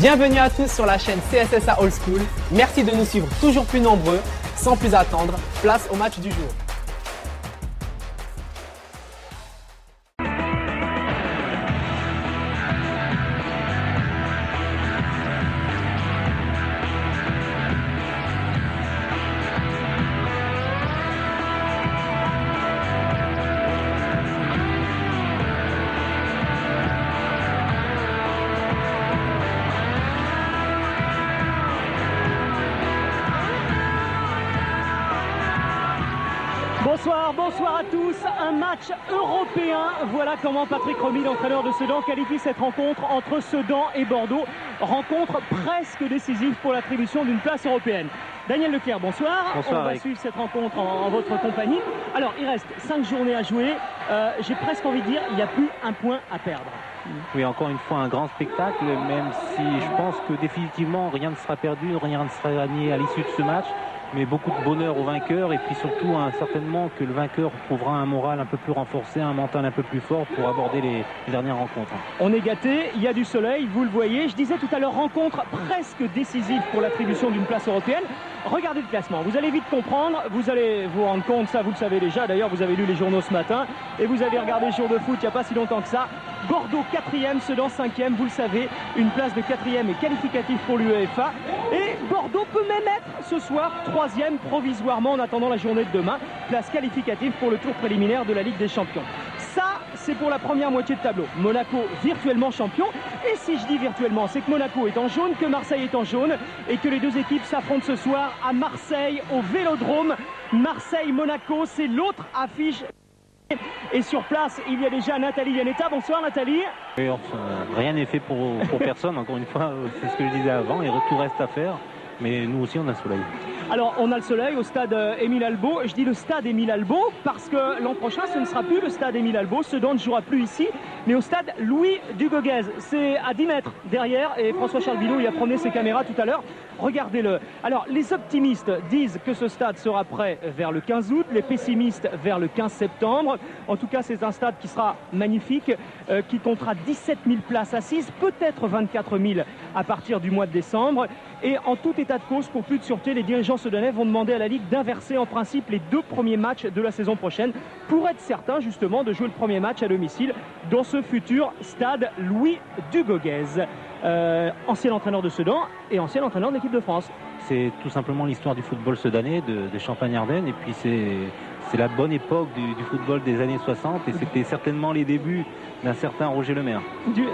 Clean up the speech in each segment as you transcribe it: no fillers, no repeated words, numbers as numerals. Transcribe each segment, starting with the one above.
Bienvenue à tous sur la chaîne CSSA Old School. Merci de nous suivre toujours plus nombreux. Sans plus attendre, place au match du jour. Bonsoir à tous, un match européen. Voilà comment Patrick Remy, l'entraîneur de Sedan, qualifie cette rencontre entre Sedan et Bordeaux. Rencontre presque décisive pour l'attribution d'une place européenne. Daniel Leclerc, bonsoir. Bonsoir. On va suivre cette rencontre en votre compagnie. Alors, il reste 5 journées à jouer. J'ai presque envie de dire, il n'y a plus un point à perdre. Oui, encore une fois, un grand spectacle, même si je pense que définitivement, rien ne sera perdu, rien ne sera gagné à l'issue de ce match. Mais beaucoup de bonheur aux vainqueurs et puis surtout certainement que le vainqueur trouvera un moral un peu plus renforcé, un mental un peu plus fort pour aborder les dernières rencontres. On est gâté, il y a du soleil, vous le voyez. Je disais tout à l'heure, rencontre presque décisive pour l'attribution d'une place européenne. Regardez le classement, vous allez vite comprendre, vous allez vous rendre compte, ça vous le savez déjà, d'ailleurs vous avez lu les journaux ce matin et vous avez regardé le jour de foot il n'y a pas si longtemps que ça. Bordeaux 4e, Sedan 5e, vous le savez, une place de 4e est qualificative pour l'UEFA et Bordeaux peut même être ce soir 3e provisoirement en attendant la journée de demain, place qualificative pour le tour préliminaire de la Ligue des Champions. Ça, c'est pour la première moitié de tableau. Monaco virtuellement champion. Et si je dis virtuellement, c'est que Monaco est en jaune, que Marseille est en jaune et que les deux équipes s'affrontent ce soir à Marseille au Vélodrome. Marseille-Monaco, c'est l'autre affiche. Et sur place, il y a déjà Nathalie Yanetta. Bonsoir Nathalie. Oui, rien n'est fait pour personne, encore une fois, c'est ce que je disais avant, et tout reste à faire. Mais nous aussi, on a le soleil. Alors, on a le soleil au stade Émile Albo. Je dis le stade Émile Albo parce que l'an prochain, ce ne sera plus le stade Émile Albo. Sedan ne jouera plus ici, mais au stade Louis Dugoguez. C'est à 10 mètres derrière et François-Charles Billot y a promené ses caméras tout à l'heure. Regardez-le. Alors, les optimistes disent que ce stade sera prêt vers le 15 août, les pessimistes vers le 15 septembre. En tout cas, c'est un stade qui sera magnifique, qui comptera 17 000 places assises, peut-être 24 000 à partir du mois de décembre. Et en tout état de cause, pour plus de sûreté, les dirigeants sedanais vont demander à la Ligue d'inverser en principe les 2 premiers matchs de la saison prochaine pour être certain justement de jouer le premier match à domicile dans ce futur stade Louis Dugoguez. Ancien entraîneur de Sedan et ancien entraîneur de l'équipe de France. C'est tout simplement l'histoire du football sedanais, de Champagne-Ardenne, et puis c'est la bonne époque du football des années 60 et c'était certainement les débuts d'un certain Roger Lemaire.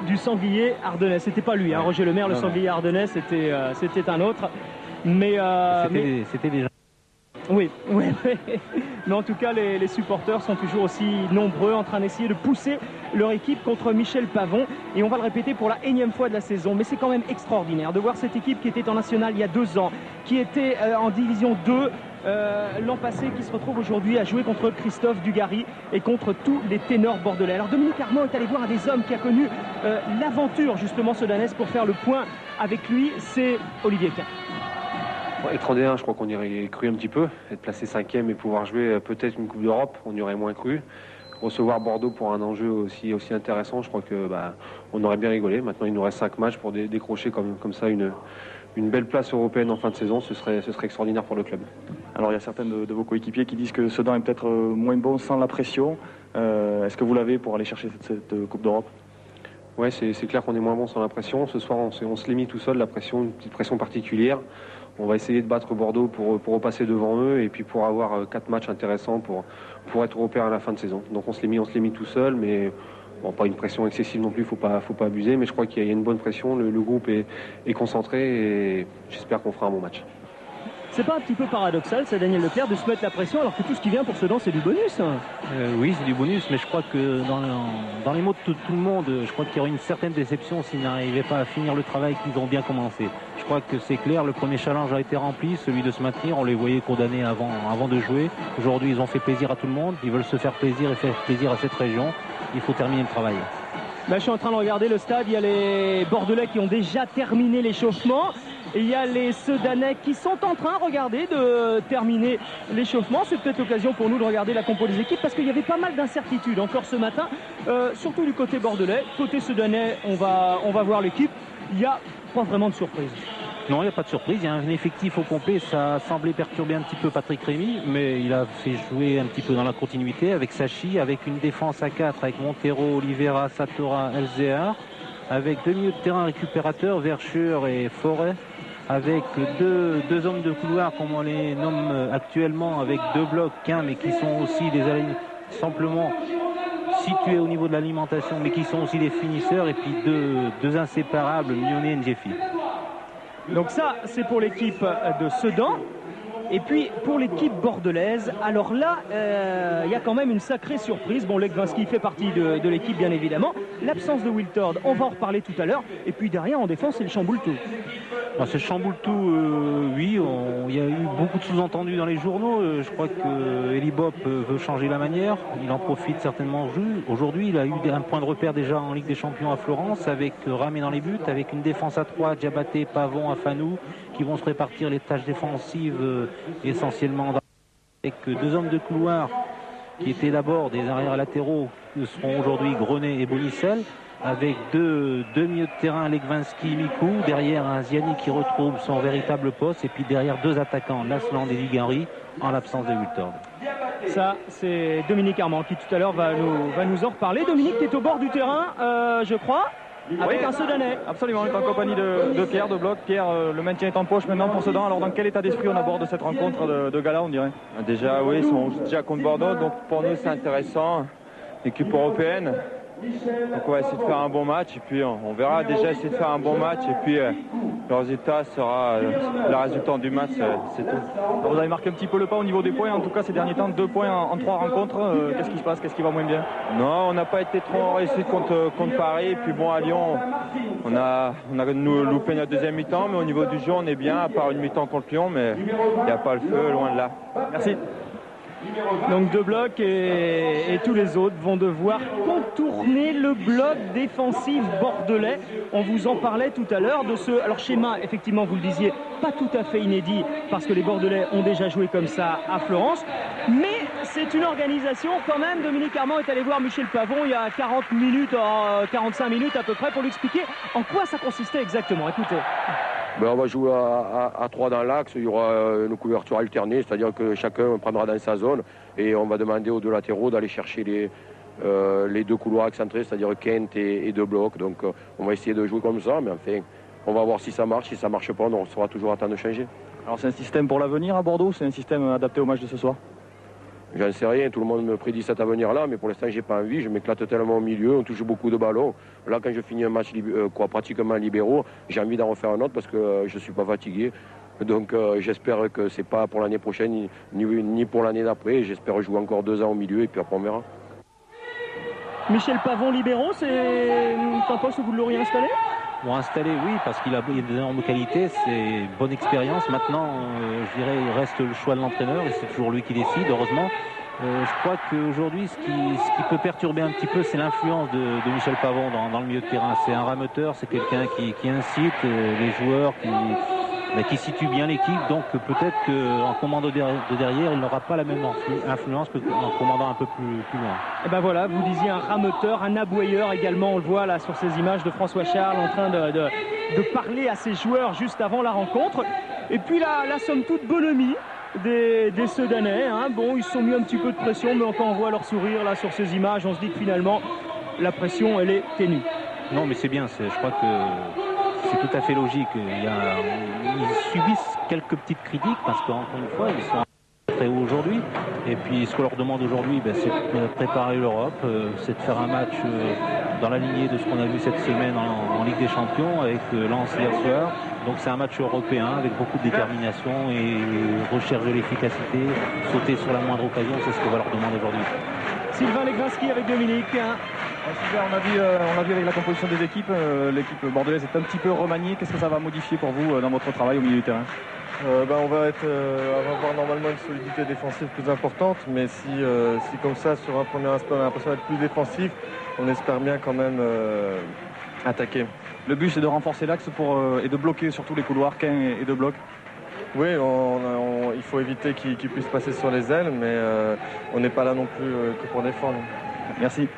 Du sanglier ardennais, c'était pas lui, hein, Roger Lemaire, le sanglier ardennais, c'était un autre. Mais c'était déjà. Oui. Mais en tout cas, les supporters sont toujours aussi nombreux en train d'essayer de pousser leur équipe contre Michel Pavon. Et on va le répéter pour la énième fois de la saison. Mais c'est quand même extraordinaire de voir cette équipe qui était en national il y a 2 ans, qui était en division 2 l'an passé, qui se retrouve aujourd'hui à jouer contre Christophe Dugarry et contre tous les ténors bordelais. Alors Dominique Armand est allé voir un des hommes qui a connu l'aventure justement sedanaise pour faire le point avec lui, c'est Olivier Kahn. Extraordinaire, je crois qu'on y aurait cru un petit peu, être placé 5e et pouvoir jouer peut-être une Coupe d'Europe, on y aurait moins cru. Recevoir Bordeaux pour un enjeu aussi intéressant, je crois que on aurait bien rigolé. Maintenant il nous reste 5 matchs pour décrocher comme ça une belle place européenne en fin de saison, ce serait extraordinaire pour le club. Alors il y a certains de vos coéquipiers qui disent que Sedan est peut-être moins bon sans la pression. Est-ce que vous l'avez pour aller chercher cette Coupe d'Europe ? Ouais, c'est clair qu'on est moins bon sans la pression. Ce soir on se l'est mis tout seul, la pression, une petite pression particulière. On va essayer de battre Bordeaux pour repasser devant eux et puis pour avoir 4 matchs intéressants pour être européen à la fin de saison. Donc on se l'est mis tout seul, mais bon, pas une pression excessive non plus, faut pas abuser, mais je crois qu'il y a une bonne pression, le groupe est concentré et j'espère qu'on fera un bon match. C'est pas un petit peu paradoxal, c'est Daniel Leclerc, de se mettre la pression alors que tout ce qui vient pour Sedan c'est du bonus, hein. Oui, c'est du bonus, mais je crois que dans les mots de tout le monde, je crois qu'il y aurait une certaine déception s'ils n'arrivaient pas à finir le travail qu'ils ont bien commencé. Je crois que c'est clair, le premier challenge a été rempli, celui de se maintenir, on les voyait condamnés avant de jouer. Aujourd'hui, ils ont fait plaisir à tout le monde, ils veulent se faire plaisir et faire plaisir à cette région. Il faut terminer le travail. Je suis en train de regarder le stade, il y a les Bordelais qui ont déjà terminé l'échauffement. Et il y a les Sedanais qui sont en train, regardez, de terminer l'échauffement. C'est peut-être l'occasion pour nous de regarder la compo des équipes parce qu'il y avait pas mal d'incertitudes encore ce matin, surtout du côté bordelais. Côté Sedanais, on va voir l'équipe. il n'y a pas vraiment de surprise. Non, il n'y a pas de surprise, il y a un effectif au complet, ça semblait perturber un petit peu Patrick Rémy, mais il a fait jouer un petit peu dans la continuité avec Sachi, avec une défense à 4, avec Montero, Oliveira, Satora, Elzéar, avec 2 milieux de terrain récupérateurs, Verschure et Forêt, avec deux hommes de couloir, comme on les nomme actuellement, avec 2 blocs, mais qui sont aussi simplement situés au niveau de l'alimentation, mais qui sont aussi des finisseurs, et puis deux inséparables, Mione et Ndjefi. Donc ça, c'est pour l'équipe de Sedan. Et puis pour l'équipe bordelaise, alors là, il y a quand même une sacrée surprise. Bon, Legwinski fait partie de l'équipe, bien évidemment. L'absence de Wiltord, on va en reparler tout à l'heure. Et puis derrière, en défense, c'est le chamboule-tout. C'est le chamboule-tout, oui. Il y a eu beaucoup de sous-entendus dans les journaux. Je crois que Eli Bopp veut changer la manière. Il en profite certainement aujourd'hui. Il a eu un point de repère déjà en Ligue des Champions à Florence, avec Ramé dans les buts, avec une défense à 3, Diabaté, Pavon, Afanou, qui vont se répartir les tâches défensives essentiellement avec 2 hommes de couloir qui étaient d'abord des arrières latéraux, que seront aujourd'hui Grenet et Bonicel, avec deux milieux de terrain, Legwinski, Mikou, derrière un Ziani qui retrouve son véritable poste, et puis derrière 2 attaquants, Lasland et Ligari, en l'absence de Wiltord. Ça, c'est Dominique Armand qui tout à l'heure va nous en reparler. Dominique, tu es au bord du terrain, je crois, avec un Sedanais. Absolument, on est en compagnie de Pierre de Bloc. Pierre, le maintien est en poche maintenant pour Sedan. Alors dans quel état d'esprit on aborde cette rencontre de gala, on dirait? Déjà, oui, ils sont déjà contre Bordeaux, donc pour nous c'est intéressant. Équipe européenne. Donc on va essayer de faire un bon match et puis on verra, déjà essayer de faire un bon match et puis le résultat sera le résultat du match, c'est tout. Alors, vous avez marqué un petit peu le pas au niveau des points, en tout cas ces derniers temps, 2 points en 3 rencontres. Qu'est-ce qui se passe, qu'est-ce qui va moins bien? Non, on n'a pas été trop réussi contre Paris, et puis bon, à Lyon on a loupé notre deuxième mi-temps, mais au niveau du jeu on est bien, à part une mi-temps contre Lyon, mais il n'y a pas le feu, loin de là. Merci. Donc 2 blocs et tous les autres vont devoir contourner le bloc défensif bordelais. On vous en parlait tout à l'heure de ce schéma, effectivement vous le disiez, pas tout à fait inédit parce que les Bordelais ont déjà joué comme ça à Florence. Mais c'est une organisation quand même. Dominique Armand est allé voir Michel Pavon il y a 45 minutes à peu près pour lui expliquer en quoi ça consistait exactement. Écoutez. On va jouer à 3 dans l'axe, il y aura une couverture alternée, c'est-à-dire que chacun prendra dans sa zone et on va demander aux 2 latéraux d'aller chercher les 2 couloirs excentrés, c'est-à-dire Kent et 2 blocs. Donc on va essayer de jouer comme ça, mais enfin on va voir si ça marche. Si ça marche pas, on sera toujours à temps de changer. Alors c'est un système pour l'avenir à Bordeaux, c'est un système adapté au match de ce soir? J'en sais rien, tout le monde me prédit cet avenir-là, mais pour l'instant j'ai pas envie, je m'éclate tellement au milieu, on touche beaucoup de ballons. Là quand je finis un match pratiquement libéraux, j'ai envie d'en refaire un autre parce que je suis pas fatigué. Donc j'espère que c'est pas pour l'année prochaine ni pour l'année d'après, j'espère jouer encore 2 ans au milieu et puis après on verra. Michel Pavon libéraux, c'est un poste où vous l'auriez installé? Pour installer, oui, parce qu'il a d'énormes qualités, c'est bonne expérience. Maintenant, je dirais, il reste le choix de l'entraîneur et c'est toujours lui qui décide, heureusement. Je crois qu'aujourd'hui, ce qui peut perturber un petit peu, c'est l'influence de Michel Pavon dans le milieu de terrain. C'est un rameuteur, c'est quelqu'un qui incite les joueurs, qui situe bien l'équipe. Donc peut-être qu'en commandant de derrière, il n'aura pas la même influence qu'en commandant un peu plus loin. Et ben voilà, vous disiez un rameuteur, un aboyeur également. On le voit là sur ces images de François Charles en train de parler à ses joueurs juste avant la rencontre. Et puis la somme toute bonhomie des Sedanais. Bon, ils se sont mis un petit peu de pression, mais quand on voit leur sourire là sur ces images, on se dit que finalement la pression elle est ténue. Non, mais c'est bien. Je crois que c'est tout à fait logique. Ils subissent quelques petites critiques parce qu'encore une fois, ils sont très haut aujourd'hui. Et puis ce qu'on leur demande aujourd'hui, c'est de préparer l'Europe, c'est de faire un match dans la lignée de ce qu'on a vu cette semaine en Ligue des Champions avec Lens hier soir. Donc c'est un match européen avec beaucoup de détermination et recherche de l'efficacité, sauter sur la moindre occasion, c'est ce qu'on va leur demander aujourd'hui. Sylvain Legwinski avec Dominique. Sylvain, on a vu avec la composition des équipes, l'équipe bordelaise est un petit peu remaniée. Qu'est-ce que ça va modifier pour vous dans votre travail au milieu du terrain? On va avoir normalement une solidité défensive plus importante, mais si comme ça sur un premier aspect on a l'impression d'être plus défensif, on espère bien quand même attaquer. Le but c'est de renforcer l'axe et de bloquer surtout les couloirs, Caen et de blocs. Oui, il faut éviter qu'ils puissent passer sur les ailes, mais on n'est pas là non plus que pour défendre. Merci.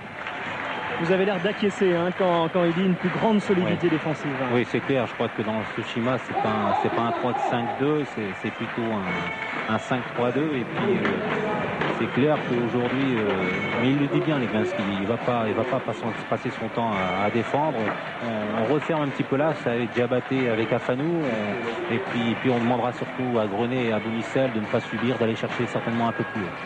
Vous avez l'air d'acquiescer hein, quand il dit une plus grande solidité défensive. Hein. Oui, c'est clair. Je crois que dans ce schéma, c'est pas un 3-5-2, c'est plutôt un 5-3-2. Et puis, c'est clair qu'aujourd'hui, mais il le dit bien, Leglinski, il va pas passer son temps à défendre. On referme un petit peu là, ça avec Diabaté, avec Afanou. Et puis, on demandera surtout à Grenet et à Bounissel de ne pas subir, d'aller chercher certainement un peu plus haut.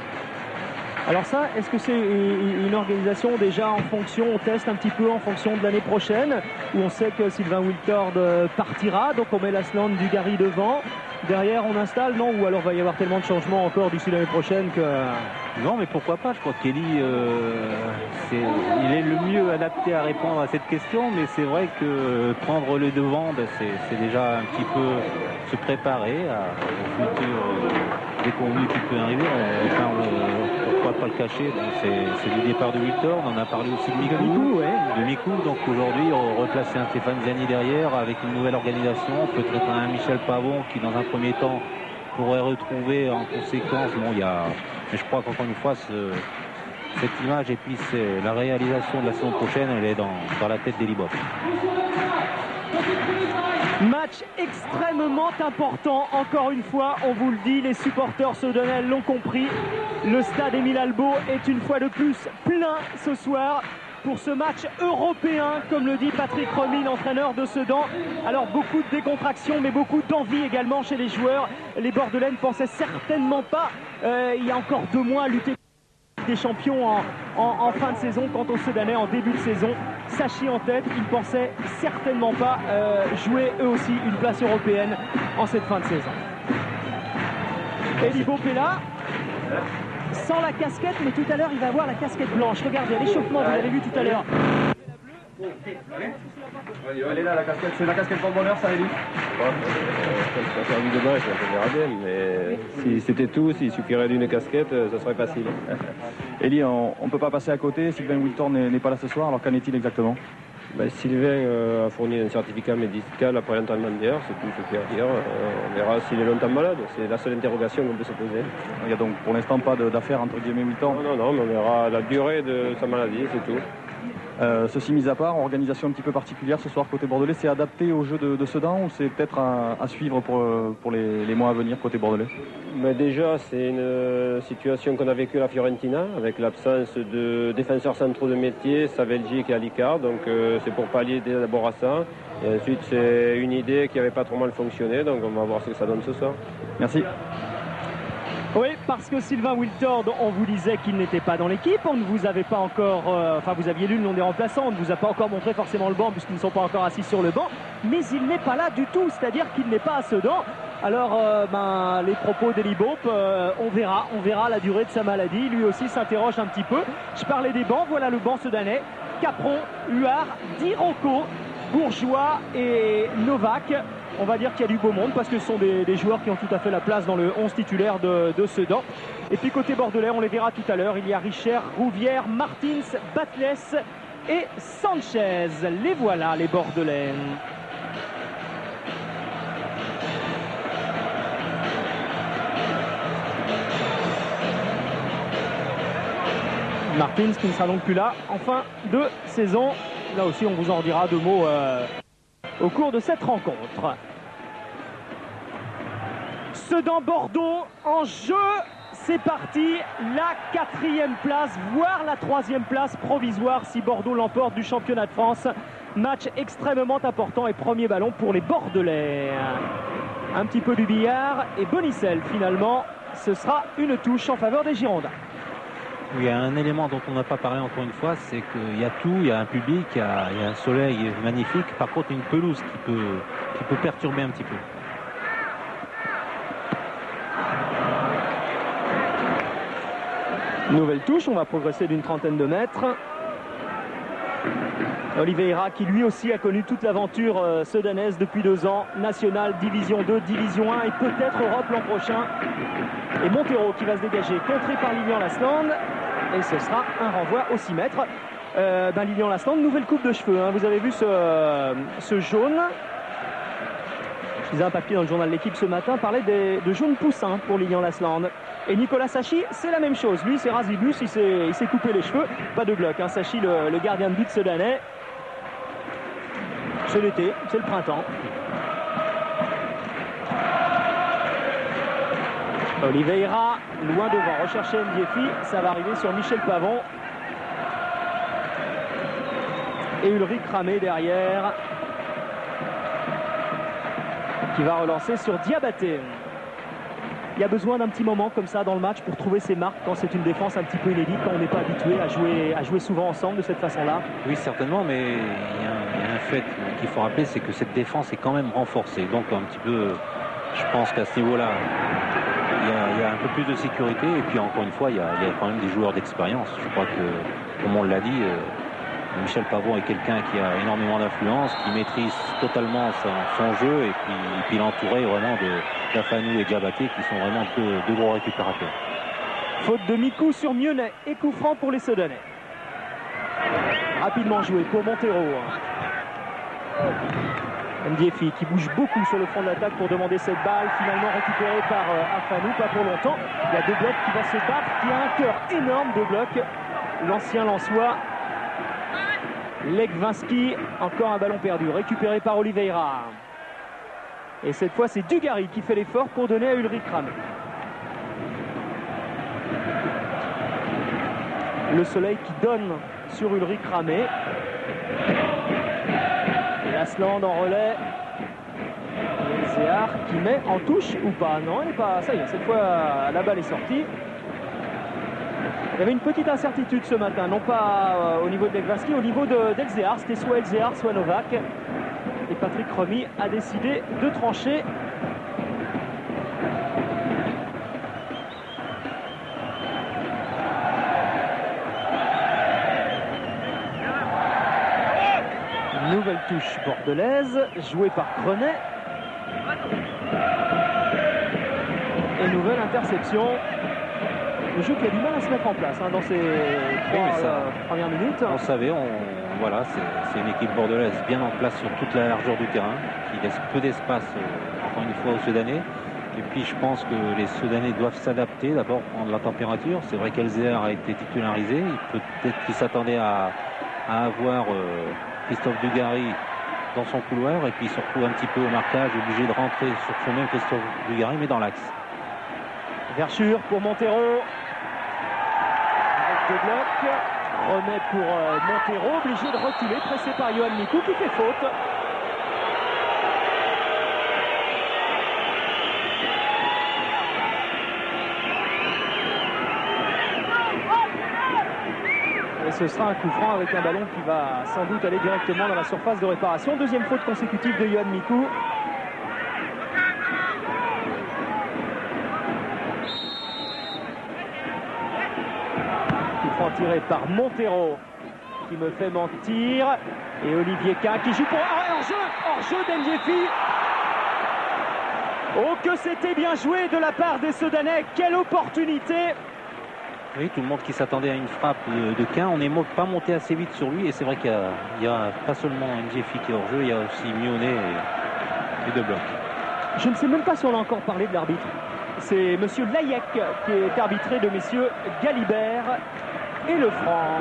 Alors ça, est-ce que c'est une organisation déjà en fonction, on teste un petit peu en fonction de l'année prochaine, où on sait que Sylvain Wiltord partira, donc on met Lasland, Dugarry devant, derrière on installe, non? Ou alors va y avoir tellement de changements encore d'ici l'année prochaine que... Non, mais pourquoi pas? Je crois que Kelly, il est le mieux adapté à répondre à cette question, mais c'est vrai que prendre le devant, c'est déjà un petit peu se préparer au futur déconvenu qui peut arriver. On parle, pourquoi pas le cacher, c'est du départ de Wiltord, on en a parlé aussi de Mikou, donc aujourd'hui replacer un Stéphane Ziani derrière avec une nouvelle organisation, peut-être un Michel Pavon qui dans un premier temps pourrait retrouver en conséquence, mais je crois qu'encore une fois cette image et puis c'est la réalisation de la saison prochaine, elle est dans la tête d'Eli Bopp. Match extrêmement important, encore une fois, on vous le dit, les supporters soudanais l'ont compris. Le stade Émile Albo est une fois de plus plein ce soir pour ce match européen, comme le dit Patrick Remy, l'entraîneur de Sedan. Alors beaucoup de décontraction, mais beaucoup d'envie également chez les joueurs. Les Bordelais ne pensaient certainement pas, il y a encore 2 mois, lutter des champions en fin de saison. Quant aux Sedanais en début de saison, Sachi en tête, ils ne pensaient certainement pas jouer eux aussi une place européenne en cette fin de saison. Eli Bopp est là, sans la casquette, mais tout à l'heure il va avoir la casquette blanche. Regardez, l'échauffement, vous l'avez vu tout à l'heure. Elle est là, la casquette, c'est la casquette pour le bonheur, ça, Eli? Ça fait envie de match, on verra bien, mais si c'était tout, s'il suffirait d'une casquette, ça serait facile. Eli, on ne peut pas passer à côté, Sylvain Wiltord n'est pas là ce soir, alors qu'en est-il exactement? Sylvain a fourni un certificat médical après l'entraînement d'hier, c'est tout ce qu'il y a à dire. On verra s'il est longtemps malade, c'est la seule interrogation qu'on peut se poser. Il n'y a donc pour l'instant pas d'affaire entre guillemets Wiltord? Non, mais on verra la durée de sa maladie, c'est tout. Ceci mis à part, organisation un petit peu particulière ce soir côté bordelais, c'est adapté au jeu de Sedan ou c'est peut-être à suivre pour les mois à venir côté bordelais? Mais déjà, c'est une situation qu'on a vécue à la Fiorentina avec l'absence de défenseurs centraux de métier, Saveljic et Alicard, donc c'est pour pallier d'abord à ça. Et ensuite, c'est une idée qui n'avait pas trop mal fonctionné, donc on va voir ce que ça donne ce soir. Merci. Oui, parce que Sylvain Wiltord, on vous disait qu'il n'était pas dans l'équipe, on ne vous avait pas encore, vous aviez lu le nom des remplaçants, on ne vous a pas encore montré forcément le banc puisqu'ils ne sont pas encore assis sur le banc, mais il n'est pas là du tout, c'est-à-dire qu'il n'est pas à Sedan. Alors, les propos d'Eli Bopp, on verra la durée de sa maladie, lui aussi s'interroge un petit peu. Je parlais des bancs, voilà le banc sedanais, Capron, Huard, Diroko, Bourgeois et Novak. On va dire qu'il y a du beau monde parce que ce sont des joueurs qui ont tout à fait la place dans le 11 titulaire de Sedan. Et puis côté bordelais, on les verra tout à l'heure, il y a Richer, Rouvière, Martins, Batles et Sanchez. Les voilà, les bordelais. Martins qui ne sera donc plus là en fin de saison. Là aussi, on vous en dira 2 mots au cours de cette rencontre. Sedan-Bordeaux en jeu, c'est parti, la 4e place, voire la 3e place provisoire si Bordeaux l'emporte du championnat de France. Match extrêmement important et premier ballon pour les Bordelais. Un petit peu du billard et Bonicel finalement, ce sera une touche en faveur des Girondins. Il y a un élément dont on n'a pas parlé encore une fois, c'est qu'il y a tout, il y a un public, il y a un soleil magnifique. Par contre, il y a une pelouse qui peut perturber un petit peu. Nouvelle touche, on va progresser d'une trentaine de mètres. Oliveira qui lui aussi a connu toute l'aventure sedanaise depuis 2 ans. National, Division 2, Division 1 et peut-être Europe l'an prochain. Et Montero qui va se dégager, contré par Lilian Lasland. Et ce sera un renvoi au 6 mètres. Lilian Lasland, nouvelle coupe de cheveux. Hein. Vous avez vu ce jaune. Je lisais un papier dans le journal de l'équipe ce matin, parlait de jaunes poussins pour Lilian Lasland. Et Nicolas Sachi, c'est la même chose. Lui, c'est Razibus, il s'est coupé les cheveux. Pas de bloc, hein. Sachi, le gardien de but sudanais. C'est l'été, c'est le printemps. Oliveira, loin devant, rechercher Ndiefi, ça va arriver sur Michel Pavon. Et Ulrich Ramé derrière, qui va relancer sur Diabaté. Il y a besoin d'un petit moment comme ça dans le match pour trouver ses marques quand c'est une défense un petit peu inédite, quand on n'est pas habitué à jouer souvent ensemble de cette façon-là. Oui, certainement, mais il y a un fait qu'il faut rappeler, c'est que cette défense est quand même renforcée. Donc un petit peu, je pense qu'à ce niveau-là, il y a un peu plus de sécurité. Et puis encore une fois, il y a quand même des joueurs d'expérience. Je crois que, comme on l'a dit, Michel Pavon est quelqu'un qui a énormément d'influence, qui maîtrise totalement son jeu, et puis il est entouré vraiment de Dafanou et Diabaté, qui sont vraiment deux gros récupérateurs. Faute de Mikou sur Mionnet et coup franc pour les Sudanais. Rapidement joué pour Montero. Ndiefi qui bouge beaucoup sur le front de l'attaque pour demander cette balle, finalement récupérée par Afanou, pas pour longtemps. Il y a De Bloc qui va se battre, qui a un cœur énorme. De Bloc, l'ancien Lensois. Legwinski, encore un ballon perdu, récupéré par Oliveira. Et cette fois, c'est Dugarry qui fait l'effort pour donner à Ulrich Ramé. Le soleil qui donne sur Ulrich Ramé. Lasland en relais. Zéar qui met en touche ou pas? Non, elle n'est pas. Ça y est, cette fois, la balle est sortie. Il y avait une petite incertitude ce matin, non pas au niveau de Legwinski, au niveau d'Elzéar. C'était soit Elzéar, soit Novak. Et Patrick Remy a décidé de trancher. Une nouvelle touche bordelaise, jouée par Grenet. Et nouvelle interception. Le jeu qui a du mal à se mettre en place dans ces premières minutes. On savait, voilà, c'est une équipe bordelaise bien en place sur toute la largeur du terrain, qui laisse peu d'espace, encore une fois, aux Soudanais. Et puis je pense que les Soudanais doivent s'adapter, d'abord prendre la température. C'est vrai qu'Elzéar a été titularisé. Peut-être qu'il s'attendait à avoir Christophe Dugarry dans son couloir, et puis il se retrouve un petit peu au marquage, obligé de rentrer sur son même Christophe Dugarry, mais dans l'axe. Verchure pour Montero. Avec De Bloc. Remet pour Montero, obligé de reculer, pressé par Yohan Mikou qui fait faute. Et ce sera un coup franc avec un ballon qui va sans doute aller directement dans la surface de réparation. Deuxième faute consécutive de Yohan Mikou. Tiré par Montero qui me fait mentir, et Olivier Kahn qui joue pour hors-jeu d'Ndiefi. Oh, que c'était bien joué de la part des Soudanais, quelle opportunité. Oui, tout le monde qui s'attendait à une frappe de Kahn. On n'est pas monté assez vite sur lui, et c'est vrai qu'il y a pas seulement Ndiefi qui est hors-jeu, il y a aussi Mionnet et De Bloc. Je ne sais même pas si on a encore parlé de l'arbitre. C'est monsieur Layek qui est arbitré de messieurs Galibert et Lefranc.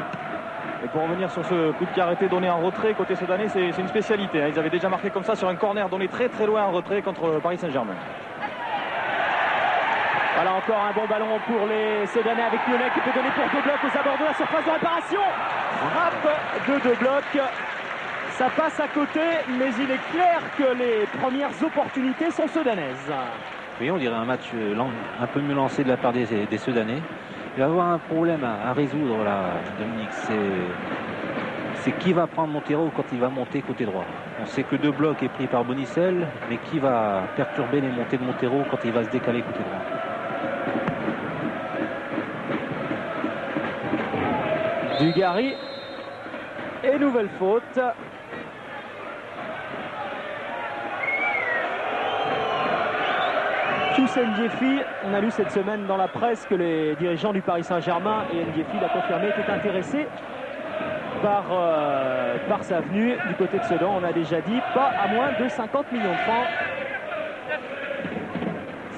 Et pour revenir sur ce coup de pied arrêté donné en retrait côté Soudanais, c'est une spécialité. Ils avaient déjà marqué comme ça sur un corner donné très très loin en retrait contre Paris Saint-Germain. Voilà encore un bon ballon pour les Soudanais avec Mionnet qui peut donner pour De Bloc aux abords de la surface de réparation. Frappe de Bloc. Ça passe à côté, mais il est clair que les premières opportunités sont soudanaises. Oui, on dirait un match un peu mieux lancé de la part des Soudanais. Il va y avoir un problème à résoudre là, Dominique. C'est qui va prendre Montero quand il va monter côté droit. On sait que De Bloc est pris par Bonicel, mais qui va perturber les montées de Montero quand il va se décaler côté droit. Dugarry. Et nouvelle faute. Ndiefi, on a lu cette semaine dans la presse que les dirigeants du Paris Saint-Germain, et Ndiefi l'a confirmé, étaient intéressés par sa venue du côté de Sedan. On a déjà dit pas à moins de 50 millions de francs.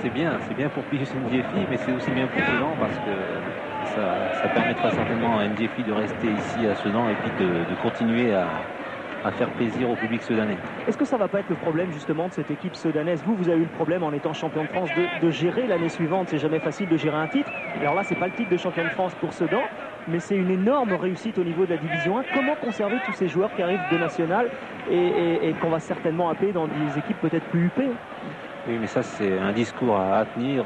c'est bien pour Pius Ndjefi, mais c'est aussi bien pour Sedan parce que ça permettra certainement à Ndjefi de rester ici à Sedan et puis de continuer à faire plaisir au public soudanais. Est-ce que ça va pas être le problème justement de cette équipe soudanaise? Vous avez eu le problème en étant champion de France de gérer l'année suivante. C'est jamais facile de gérer un titre. Alors là, c'est pas le titre de champion de France pour Sedan, mais c'est une énorme réussite au niveau de la division 1. Comment conserver tous ces joueurs qui arrivent de national et qu'on va certainement appeler dans des équipes peut-être plus huppées? Oui, mais ça c'est un discours à tenir.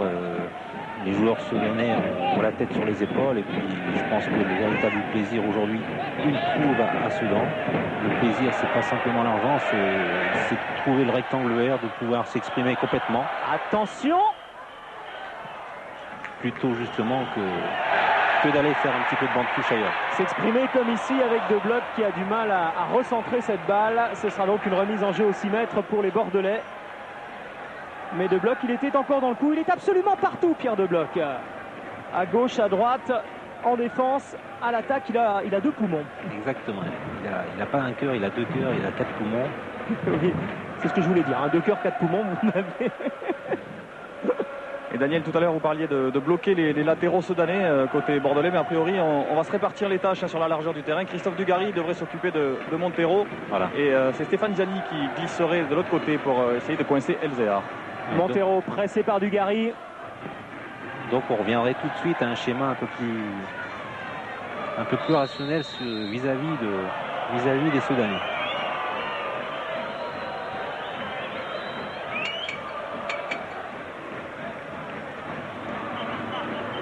Les joueurs soudanais ont la tête sur les épaules et puis je pense que le véritable plaisir aujourd'hui, ils trouvent à Sedan. Le plaisir, c'est pas simplement l'argent, c'est de trouver le rectangle vert, de pouvoir s'exprimer complètement. Attention! Plutôt justement que d'aller faire un petit peu de bande touche ailleurs. S'exprimer comme ici avec De Bloc qui a du mal à recentrer cette balle. Ce sera donc une remise en jeu au 6 mètres pour les Bordelais. Mais De Bloc, il était encore dans le coup. Il est absolument partout, Pierre De Bloc. À gauche, à droite, en défense, à l'attaque, il a 2 poumons. Exactement. Il n'a pas un cœur, il a 2 cœurs, il a 4 poumons. Oui, c'est ce que je voulais dire. 2 cœurs, 4 poumons, vous m'avez... Et Daniel, tout à l'heure, vous parliez de bloquer les latéraux soudanais côté bordelais, mais a priori, on va se répartir les tâches sur la largeur du terrain. Christophe Dugarry devrait s'occuper de Montero. Voilà. Et c'est Stéphane Ziani qui glisserait de l'autre côté pour essayer de coincer Elzéar. Montero pressé par Dugarry. Donc on reviendrait tout de suite à un schéma un peu plus rationnel vis-à-vis des Soudanais.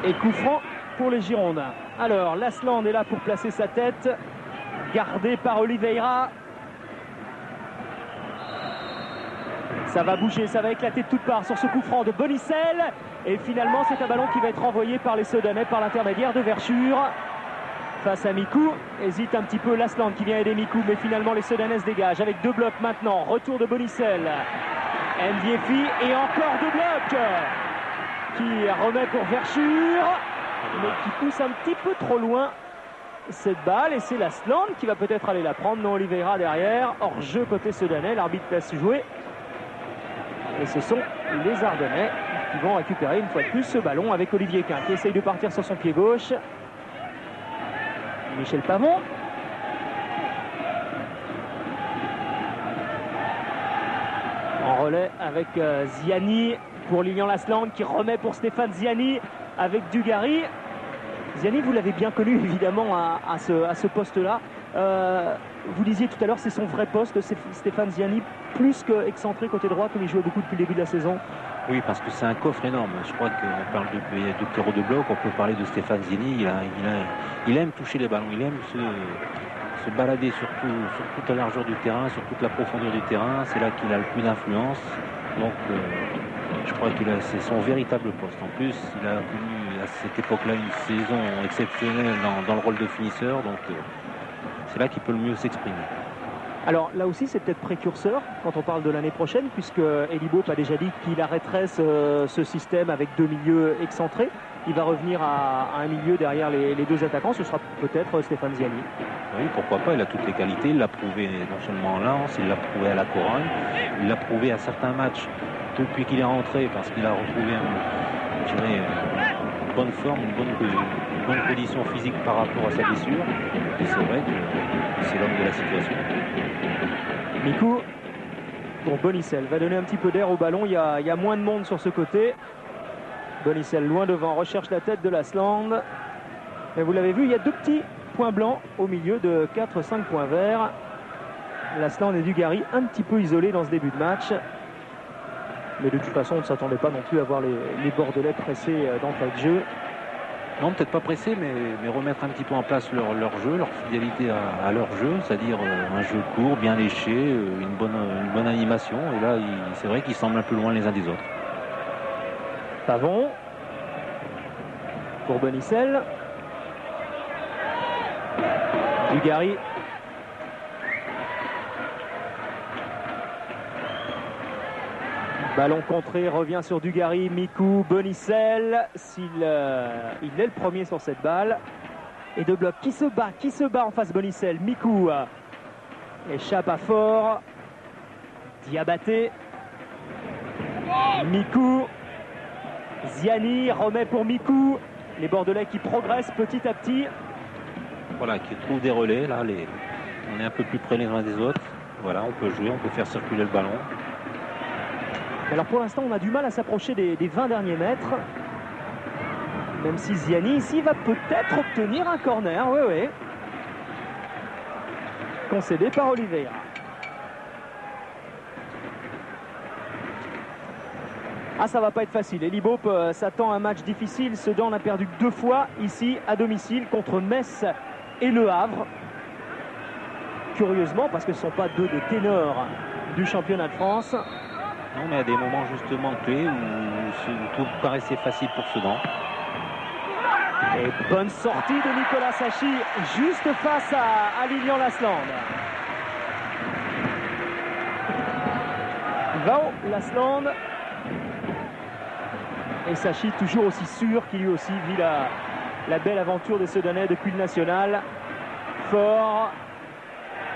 Et coup franc pour les Girondins. Alors, Lasland est là pour placer sa tête. Gardé par Oliveira. Ça va bouger, ça va éclater de toutes parts sur ce coup franc de Bonicel. Et finalement, c'est un ballon qui va être renvoyé par les Soudanais par l'intermédiaire de Verschure. Face à Mikou. Hésite un petit peu Lasland qui vient aider Mikou. Mais finalement, les Soudanais se dégagent avec 2 blocs maintenant. Retour de Bonicel. Ndjefi et encore 2 blocs. Qui remet pour Verschure, mais qui pousse un petit peu trop loin cette balle. Et c'est Lasland qui va peut-être aller la prendre. Non, Oliveira derrière. Hors jeu côté soudanais. L'arbitre laisse jouer. Et ce sont les Ardennais qui vont récupérer une fois de plus ce ballon avec Olivier Quin qui essaye de partir sur son pied gauche. Michel Pavon. En relais avec Ziani pour Lilian Lasland qui remet pour Stéphane Ziani avec Dugarry. Ziani, vous l'avez bien connu évidemment à ce poste-là. Vous disiez tout à l'heure, c'est son vrai poste, c'est Stéphane Ziani, plus qu'excentré côté droit, comme il jouait beaucoup depuis le début de la saison. Oui, parce que c'est un coffre énorme. Je crois qu'on parle de Cléro de Bloc, on peut parler de Stéphane Ziani. Il aime toucher les ballons, il aime se balader sur toute la largeur du terrain, sur toute la profondeur du terrain. C'est là qu'il a le plus d'influence. Donc, je crois que c'est son véritable poste. En plus, il a connu à cette époque-là une saison exceptionnelle dans le rôle de finisseur. Donc, c'est là qu'il peut le mieux s'exprimer. Alors là aussi, c'est peut-être précurseur quand on parle de l'année prochaine, puisque Eli Boep a déjà dit qu'il arrêterait ce système avec 2 milieux excentrés. Il va revenir à un milieu derrière les 2 attaquants. Ce sera peut-être Stéphane Ziani. Oui, pourquoi pas. Il a toutes les qualités. Il l'a prouvé non seulement en Lens, il l'a prouvé à la Corogne. Il l'a prouvé à certains matchs depuis qu'il est rentré, parce qu'il a retrouvé une bonne forme, une bonne condition physique par rapport à sa blessure. Et c'est vrai que c'est l'homme de la situation. Mikou pour Bonicel va donner un petit peu d'air au ballon. Il y a moins de monde sur ce côté. Bonicel loin devant, recherche la tête de Lasland. Et vous l'avez vu, il y a 2 petits points blancs au milieu de 4-5 points verts. Lasland et Dugarry un petit peu isolés dans ce début de match. Mais de toute façon, on ne s'attendait pas non plus à voir les Bordelais pressés d'entrée de jeu. Non, peut-être pas pressés, mais remettre un petit peu en place leur jeu, leur fidélité à leur jeu, c'est-à-dire un jeu court, bien léché, une bonne animation. Et là, c'est vrai qu'ils semblent un peu loin les uns des autres. Pavon pour Bonicel. Dugarry. Ballon contré, revient sur Dugarry, Mikou, Bonicel. Il est le premier sur cette balle. Et De Bloc qui se bat en face Bonicel. Mikou échappe à fort. Diabaté. Mikou Ziani remet pour Mikou. Les Bordelais qui progressent petit à petit. Voilà, qui trouvent des relais. Là, on est un peu plus près les uns des autres. Voilà, on peut jouer, on peut faire circuler le ballon. Alors pour l'instant, on a du mal à s'approcher des 20 derniers mètres. Même si Ziani ici va peut-être obtenir un corner. Oui, oui. Concédé par Oliveira. Ah, ça va pas être facile. Elibo s'attend à un match difficile. Sedan n'a perdu que 2 fois ici à domicile contre Metz et Le Havre. Curieusement, parce que ce ne sont pas 2 des ténors du championnat de France. Non, mais à des moments justement clés où tout paraissait facile pour Sedan. Et bonne sortie de Nicolas Sachi juste face à Lilian Lasland. Vao Lasland. Et Sachi toujours aussi sûr qu'il lui aussi vit la belle aventure des Sedanais depuis le national. Fort.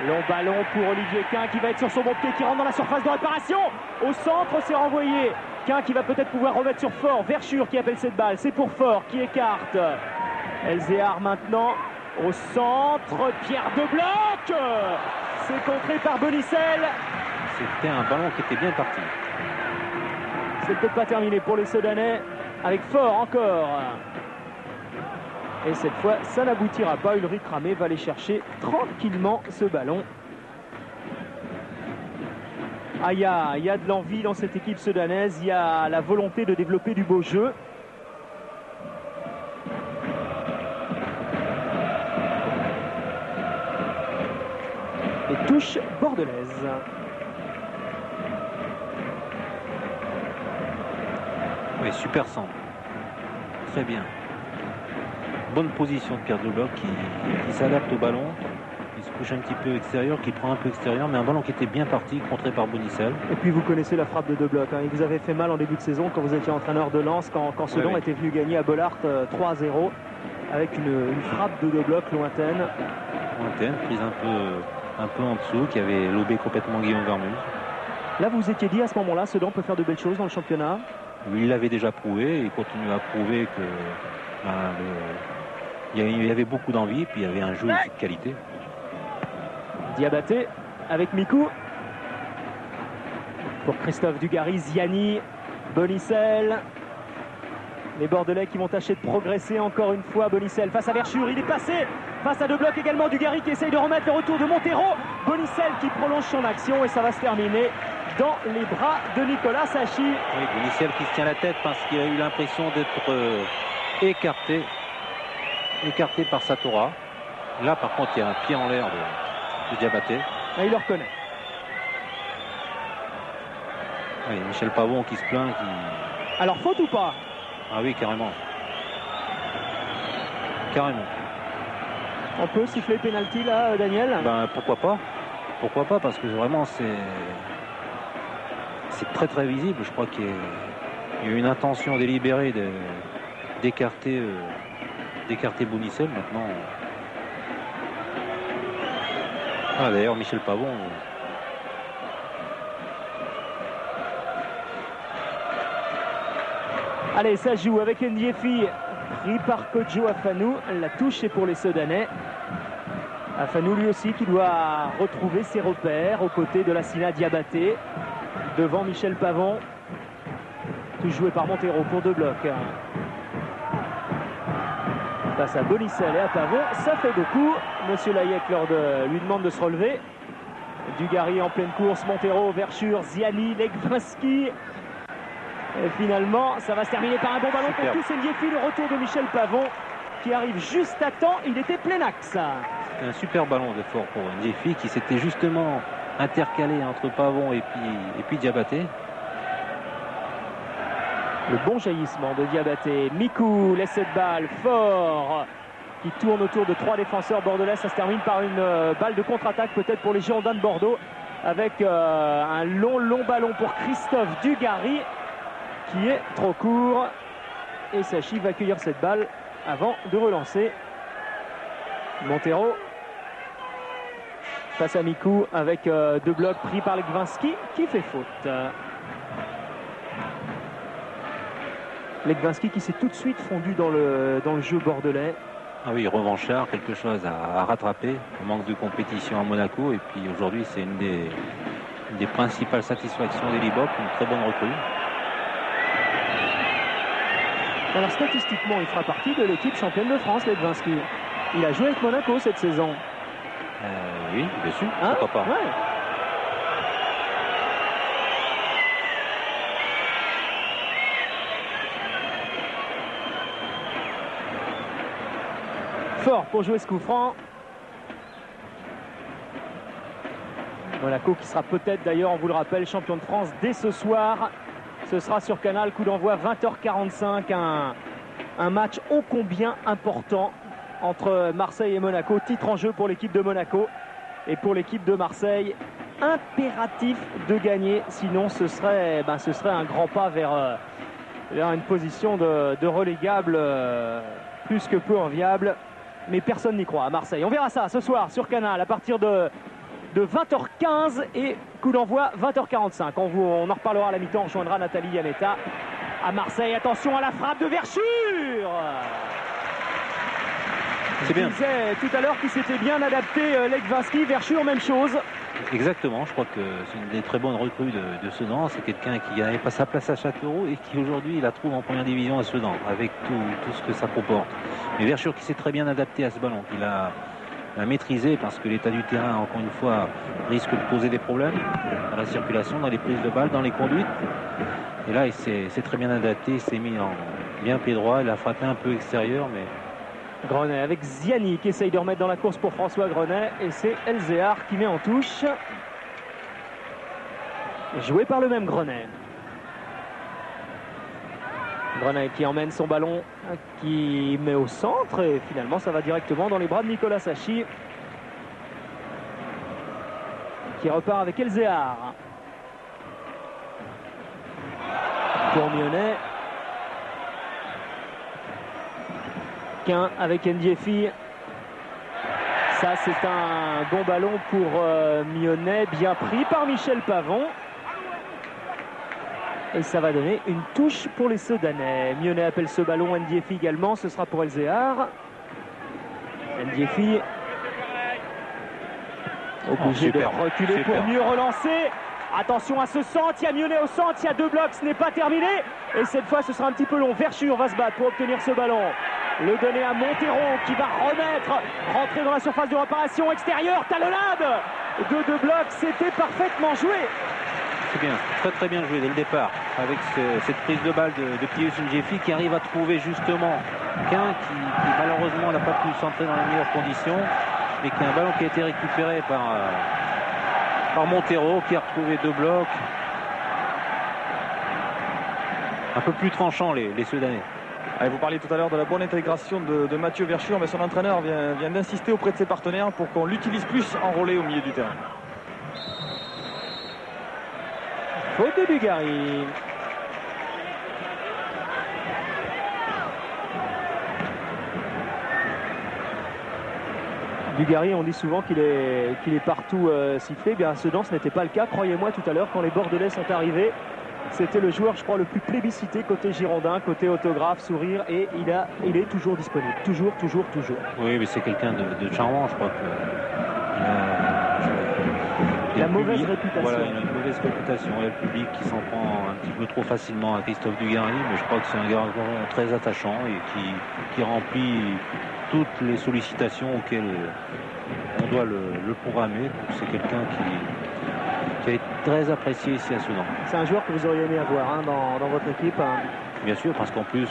Long ballon pour Olivier Quin qui va être sur son bon pied, qui rentre dans la surface de réparation. Au centre, c'est renvoyé. Quin qui va peut-être pouvoir remettre sur Fort. Verschure qui appelle cette balle. C'est pour Fort qui écarte. Elzéar maintenant au centre. Pierre de Bloc. C'est contré par Bonicel. C'était un ballon qui était bien parti. C'est peut-être pas terminé pour les Sedanais. Avec Fort encore. Et cette fois, ça n'aboutira pas. Ulrich Ramé va aller chercher tranquillement ce ballon. Ah, il y a de l'envie dans cette équipe sudanaise. Il y a la volonté de développer du beau jeu. Et touche bordelaise. Oui, super centre. Très bien. Bonne position de Pierre de Bloc qui s'adapte au ballon. Il se couche un petit peu extérieur, qui prend un peu extérieur, mais un ballon qui était bien parti, contré par Bonicel. Et puis vous connaissez la frappe de De Bloc. Hein. Il vous avait fait mal en début de saison quand vous étiez entraîneur de Lens, quand Sedan était venu gagner à Bollaert 3-0 avec une frappe de De Bloc lointaine. Lointaine, prise un peu en dessous, qui avait lobé complètement Guillaume Vermuse. Là, vous étiez dit à ce moment-là, Sedan peut faire de belles choses dans le championnat. Il l'avait déjà prouvé, il continue à prouver que il y avait beaucoup d'envie, puis il y avait un jeu aussi de qualité. Diabaté avec Mikou. Pour Christophe Dugarry, Ziani, Bonicel. Les Bordelais qui vont tâcher de progresser encore une fois. Bonicel face à Verschure, il est passé. Face à De Bloc également, Dugarry qui essaye de remettre le retour de Montero. Bonicel qui prolonge son action et ça va se terminer dans les bras de Nicolas Sachi. Oui, Bonicel qui se tient la tête parce qu'il a eu l'impression d'être écarté par Satora. Là par contre il y a un pied en l'air de Diabaté. Et il le reconnaît. Oui, Michel Pavon qui se plaint. Alors faute ou pas? Ah oui, carrément. Carrément. On peut siffler pénalty là, Daniel? Ben pourquoi pas? Pourquoi pas? Parce que vraiment c'est très très visible. Je crois qu'il y a eu une intention délibérée d'écarter Bonicel. Maintenant, ah, d'ailleurs Michel Pavon allez, ça joue avec Ndiefi pris par Kodjo Afanou. La touche est pour les Sedanais. Afanou lui aussi qui doit retrouver ses repères aux côtés de Lassina Diabaté devant Michel Pavon. Tout joué par Montero pour De Bloc. Face à Bonicel et à Pavon, ça fait beaucoup. Monsieur Layek lui demande de se relever. Dugarry en pleine course, Montero, Verschure, Ziani, Legvinski. Et finalement, ça va se terminer par un bon ballon pour tous. Ndiefi, le retour de Michel Pavon qui arrive juste à temps. Il était plein axe. Un super ballon de Fort pour Ndiefi qui s'était justement intercalé entre Pavon et puis Diabaté. Le bon jaillissement de Diabaté. Mikou laisse cette balle. Fort qui tourne autour de 3 défenseurs bordelais. Ça se termine par une balle de contre-attaque peut-être pour les Girondins de Bordeaux avec un long ballon pour Christophe Dugarry qui est trop court. Et Sachi va accueillir cette balle avant de relancer. Montero face à Mikou avec De Bloc pris par Legvinski qui fait faute. Legwinski qui s'est tout de suite fondu dans le jeu bordelais. Ah oui, revanchard, quelque chose à rattraper. Le manque de compétition à Monaco. Et puis aujourd'hui, c'est une des principales satisfactions d'Eli Bock, une très bonne recrue. Alors statistiquement, il fera partie de l'équipe championne de France, Legwinski. Il a joué avec Monaco cette saison. Oui, bien sûr. Hein? Pourquoi pas. Ouais. Fort pour jouer ce coup franc. Monaco qui sera peut-être d'ailleurs, on vous le rappelle, champion de France dès ce soir. Ce sera sur Canal, coup d'envoi 20h45, un match ô combien important entre Marseille et Monaco. Titre en jeu pour l'équipe de Monaco et pour l'équipe de Marseille. Impératif de gagner, sinon ce serait un grand pas vers une position de relégable plus que peu enviable. Mais personne n'y croit à Marseille. On verra ça ce soir sur Canal à partir de 20h15 et coup d'envoi 20h45. On en reparlera à la mi-temps. On rejoindra Nathalie Yanetta à Marseille. Attention à la frappe de Verschure. C'est bien. Je disais tout à l'heure qu'il s'était bien adapté Legwinski. Verschure, même chose. Exactement, je crois que c'est une des très bonnes recrues de Sedan. C'est quelqu'un qui n'avait pas sa place à Châtellerault et qui aujourd'hui la trouve en première division à Sedan avec tout ce que ça comporte. Mais Verschure qui s'est très bien adapté à ce ballon, qu'il a maîtrisé parce que l'état du terrain, encore une fois, risque de poser des problèmes dans la circulation, dans les prises de balles, dans les conduites. Et là, il s'est très bien adapté, il s'est mis en bien pied droit, il a frappé un peu extérieur, mais... Grenet avec Ziani qui essaye de remettre dans la course pour François Grenet et c'est Elzéar qui met en touche. Joué par le même Grenet. Grenet qui emmène son ballon, qui met au centre et finalement ça va directement dans les bras de Nicolas Sachi qui repart avec Elzéar. Pour Mionnet. Avec Ndiefi. Ça c'est un bon ballon pour Mionnet, bien pris par Michel Pavon et ça va donner une touche pour les Sedanais. Mionnet appelle ce ballon, Ndiefi également, ce sera pour Elzéar. Ndiefi obligé de reculer pour mieux relancer. Attention à ce centre, il y a Mionnet au centre, il y a deux blocs, ce n'est pas terminé et cette fois ce sera un petit peu long. Verschure va se battre pour obtenir ce ballon. Le donner à Montero qui va rentrer dans la surface de réparation extérieure. Talonnade de deux blocs, c'était parfaitement joué. C'est bien, très bien joué dès le départ avec cette prise de balle de Pius Ndiefi qui arrive à trouver justement Quin qui malheureusement n'a pas pu centrer dans les meilleures conditions mais qui a un ballon qui a été récupéré par Montero qui a retrouvé deux blocs. Un peu plus tranchant les Soudanais. Allez, vous parliez tout à l'heure de la bonne intégration de Mathieu Verschure, mais son entraîneur vient d'insister auprès de ses partenaires pour qu'on l'utilise plus en relais au milieu du terrain. Faute de Dugarry. Dugarry, on dit souvent qu'il est partout sifflé. Bien, à Sedan, ce n'était pas le cas. Croyez-moi, tout à l'heure, quand les Bordelais sont arrivés, c'était le joueur, je crois, le plus plébiscité côté girondin, côté autographe, sourire, et il est toujours disponible. Toujours. Oui, mais c'est quelqu'un de charmant, je crois que... La mauvaise réputation. Voilà, il a une mauvaise réputation. Il y a le public qui s'en prend un petit peu trop facilement à Christophe Dugarry, mais je crois que c'est un garçon très attachant et qui remplit toutes les sollicitations auxquelles on doit le programmer. C'est quelqu'un qui est très apprécié ici à Sedan. C'est un joueur que vous auriez aimé avoir dans votre équipe. Bien sûr, parce qu'en plus,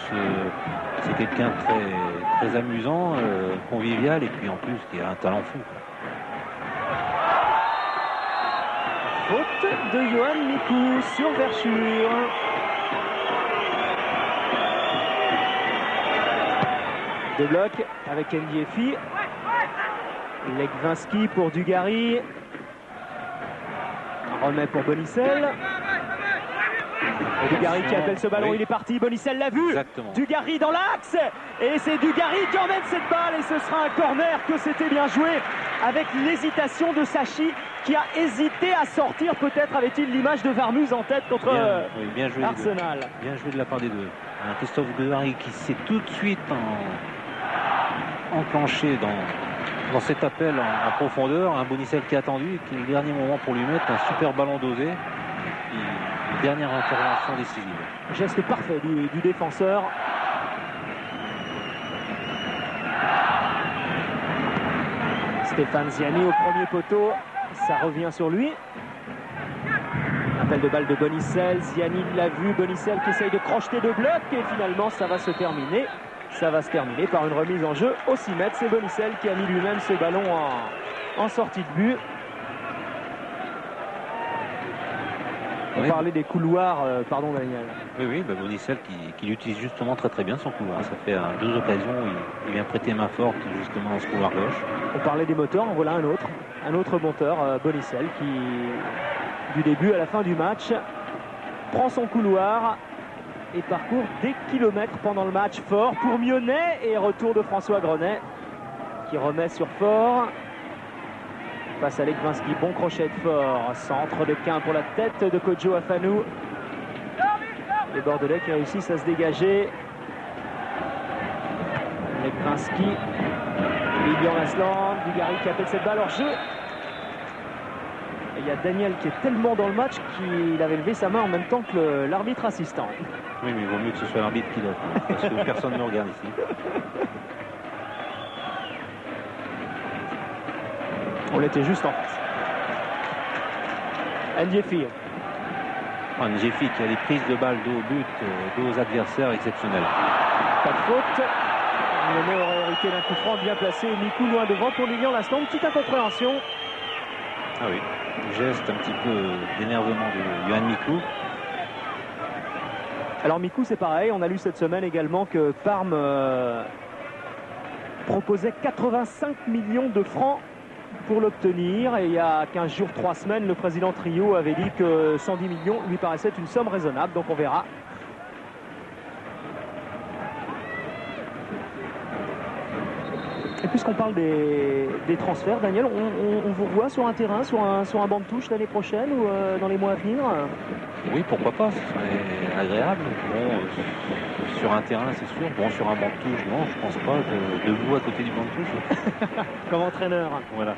c'est quelqu'un de très amusant, convivial, et puis en plus, qui a un talent fou. Faute de Johan Mikou sur Verschure. Deux blocs avec Ndiefi. Legwinski pour Dugarry. Remet pour Bonicel. Et Dugarry qui appelle ce ballon, oui. Il est parti, Bonicel l'a vu. Exactement. Dugarry dans l'axe. Et c'est Dugarry qui emmène cette balle. Et ce sera un corner que c'était bien joué. Avec l'hésitation de Sachi qui a hésité à sortir. Peut-être avait-il l'image de Vermuz en tête contre bien joué Arsenal. Bien joué de la part des deux. Christophe Dugarry qui s'est tout de suite enclenché dans cet appel en profondeur. Un Bonicel qui a attendu et qui est le dernier moment pour lui mettre un super ballon dosé. Dernière intervention décisive. Geste parfait du défenseur. Stéphane Ziani au premier poteau. Ça revient sur lui. Appel de balle de Bonicel. Ziani l'a vu. Bonicel qui essaye de crocheter de bloc. Et finalement, ça va se terminer. Ça va se terminer par une remise en jeu au 6 mètres. C'est Bonicel qui a mis lui-même ce ballon en sortie de but. On parlait des couloirs, pardon Daniel. Oui, Bonicel qui utilise justement très bien son couloir. Ça fait 2 occasions où il vient prêter main forte justement dans ce couloir gauche. On parlait des moteurs, en voilà un autre monteur, Bonicel, qui du début à la fin du match prend son couloir et parcourt des kilomètres pendant le match. Fort pour Mionnet et retour de François Grenet qui remet sur Fort. Face à Legwinski, bon crochet de Fort, centre de Quin pour la tête de Kodjo Afanou. Les Bordelais qui réussissent à se dégager. Legwinski, Lilian Asland, Dugarry qui appelle cette balle hors jeu. Et il y a Daniel qui est tellement dans le match qu'il avait levé sa main en même temps que l'arbitre assistant. Oui, mais il vaut mieux que ce soit l'arbitre qui lève, parce que personne ne regarde ici. On était juste en face. Ndjefi. Ndjefi qui a des prises de balles dos au but, dos aux adversaires exceptionnelles. Pas de faute. Mionnet aurait hérité d'un coup franc bien placé. Mikou loin devant pour Lilian Lasland. Petite incompréhension. Ah oui, geste un petit peu d'énervement de Yohan Mikou. Alors Mikou, c'est pareil. On a lu cette semaine également que Parme proposait 85 millions de francs pour l'obtenir, et il y a 15 jours, 3 semaines, le président Trio avait dit que 110 millions lui paraissait une somme raisonnable, donc on verra. Et puisqu'on parle des transferts, Daniel, on vous revoit sur un terrain, sur un banc de touche l'année prochaine ou dans les mois à venir? Oui, pourquoi pas, ce serait agréable. Bon, sur un terrain, c'est sûr. Bon, sur un banc de touche, non, je pense pas. Debout à côté du banc de touche. Comme entraîneur. Voilà.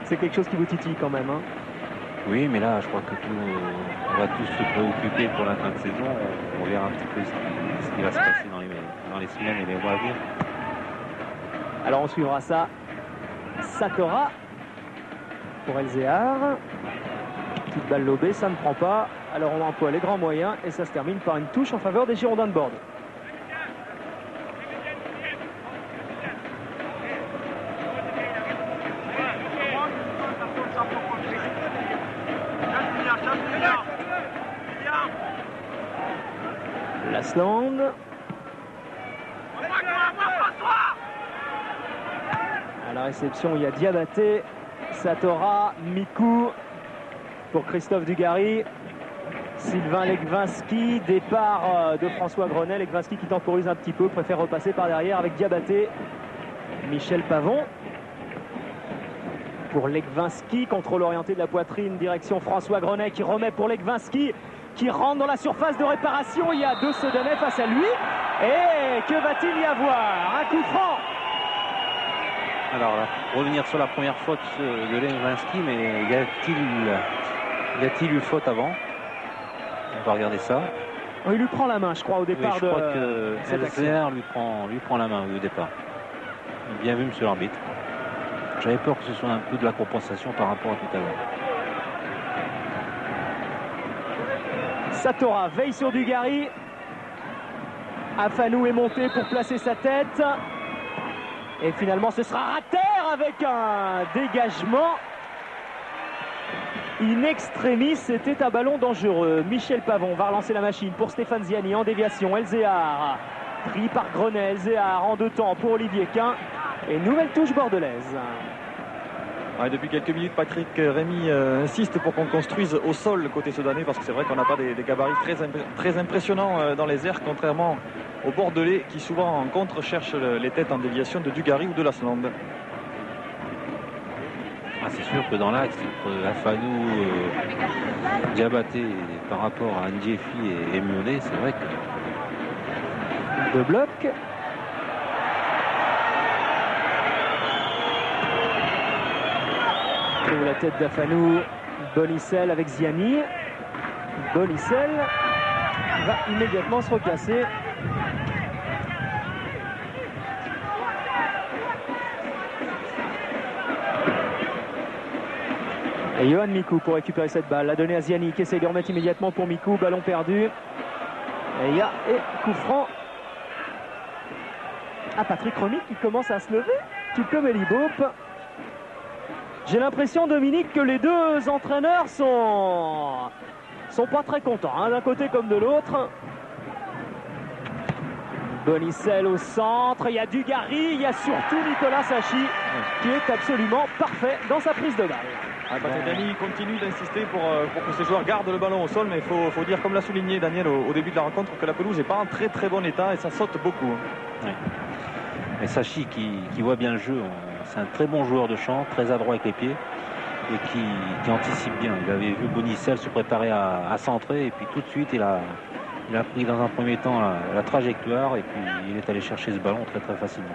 C'est quelque chose qui vous titille quand même, hein? Oui, mais là, je crois que on va tous se préoccuper pour la fin de saison. On verra un petit peu ce qui va se passer dans les semaines et les mois à venir. Alors on suivra ça. Satora pour Elzéar. Petite balle lobée, ça ne prend pas. Alors on emploie les grands moyens et ça se termine par une touche en faveur des Girondins de Bordeaux. Lasland. À la réception, il y a Diabaté, Satora, Mikou pour Christophe Dugarry, Sylvain Legwinski, départ de François Grenet. Legwinski qui temporise un petit peu, préfère repasser par derrière avec Diabaté. Michel Pavon pour Legwinski, contrôle orienté de la poitrine, direction François Grenet qui remet pour Legwinski, qui rentre dans la surface de réparation. Il y a 2 Sedanais face à lui. Et que va-t-il y avoir? Un coup franc. Alors là, revenir sur la première faute de Legwinski, mais y a-t-il eu faute avant? On va regarder ça. Oh, il lui prend la main, je crois, au départ. Oui, je crois que Elzéar lui prend la main au départ. Bien vu, monsieur l'arbitre. J'avais peur que ce soit un peu de la compensation par rapport à tout à l'heure. Satora veille sur Dugarry. Afanou est monté pour placer sa tête. Et finalement, ce sera raté avec un dégagement in extremis. C'était un ballon dangereux. Michel Pavon va relancer la machine pour Stéphane Ziani en déviation. Elzéar pris par Grenet. Elzéar en 2 temps pour Olivier Quin. Et nouvelle touche bordelaise. Ouais, depuis quelques minutes, Patrick Rémy insiste pour qu'on construise au sol côté Sedanais, parce que c'est vrai qu'on n'a pas des gabarits très impressionnants dans les airs, contrairement aux Bordelais qui souvent en contre cherchent les têtes en déviation de Dugarry ou de Lasland. C'est sûr que dans l'axe, entre Afanou, Diabaté par rapport à Ndjefi et Mionet, c'est vrai que... De bloc. Trouve la tête d'Afanou. Bonicel avec Ziani. Bonicel va immédiatement se reclasser. Et Johan Mikou pour récupérer cette balle. La donner à Ziani qui essaye de remettre immédiatement pour Mikou. Ballon perdu. Et il y a coup franc à Patrick Remy qui commence à se lever, tout comme Eli Bope. J'ai l'impression, Dominique, que les deux entraîneurs sont pas très contents, hein, d'un côté comme de l'autre. Bonicel au centre, il y a Dugarry, il y a surtout Nicolas Sachi qui est absolument parfait dans sa prise de balle. Patrick Dany continue d'insister pour que ses joueurs gardent le ballon au sol, mais il faut dire, comme l'a souligné Daniel au début de la rencontre, que la pelouse n'est pas en très très bon état et ça saute beaucoup. Ouais. Et Sachi qui voit bien le jeu, c'est un très bon joueur de champ, très adroit avec les pieds et qui anticipe bien. Il avait vu Bonicel se préparer à centrer et puis tout de suite il a pris dans un premier temps la trajectoire et puis il est allé chercher ce ballon très très facilement.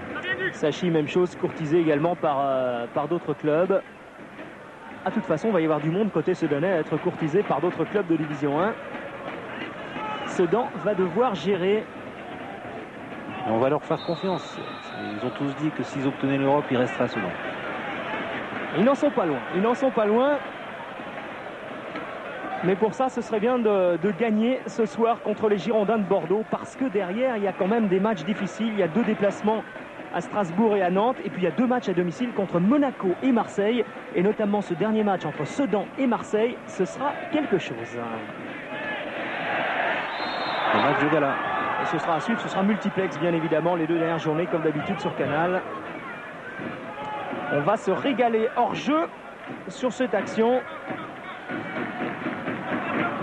Sachi, même chose, courtisé également par d'autres clubs. De toute façon, il va y avoir du monde côté Sedanais à être courtisé par d'autres clubs de Division 1. Sedan va devoir gérer. Et on va leur faire confiance. Ils ont tous dit que s'ils obtenaient l'Europe, ils resteraient à Sedan. Ils n'en sont pas loin. Ils n'en sont pas loin. Mais pour ça, ce serait bien de gagner ce soir contre les Girondins de Bordeaux, parce que derrière, il y a quand même des matchs difficiles. Il y a 2 déplacements à Strasbourg et à Nantes, et puis il y a 2 matchs à domicile contre Monaco et Marseille, et notamment ce dernier match entre Sedan et Marseille, ce sera quelque chose. Le match de gala. Et ce sera à suivre, ce sera multiplex bien évidemment, les 2 dernières journées comme d'habitude sur Canal. On va se régaler hors jeu sur cette action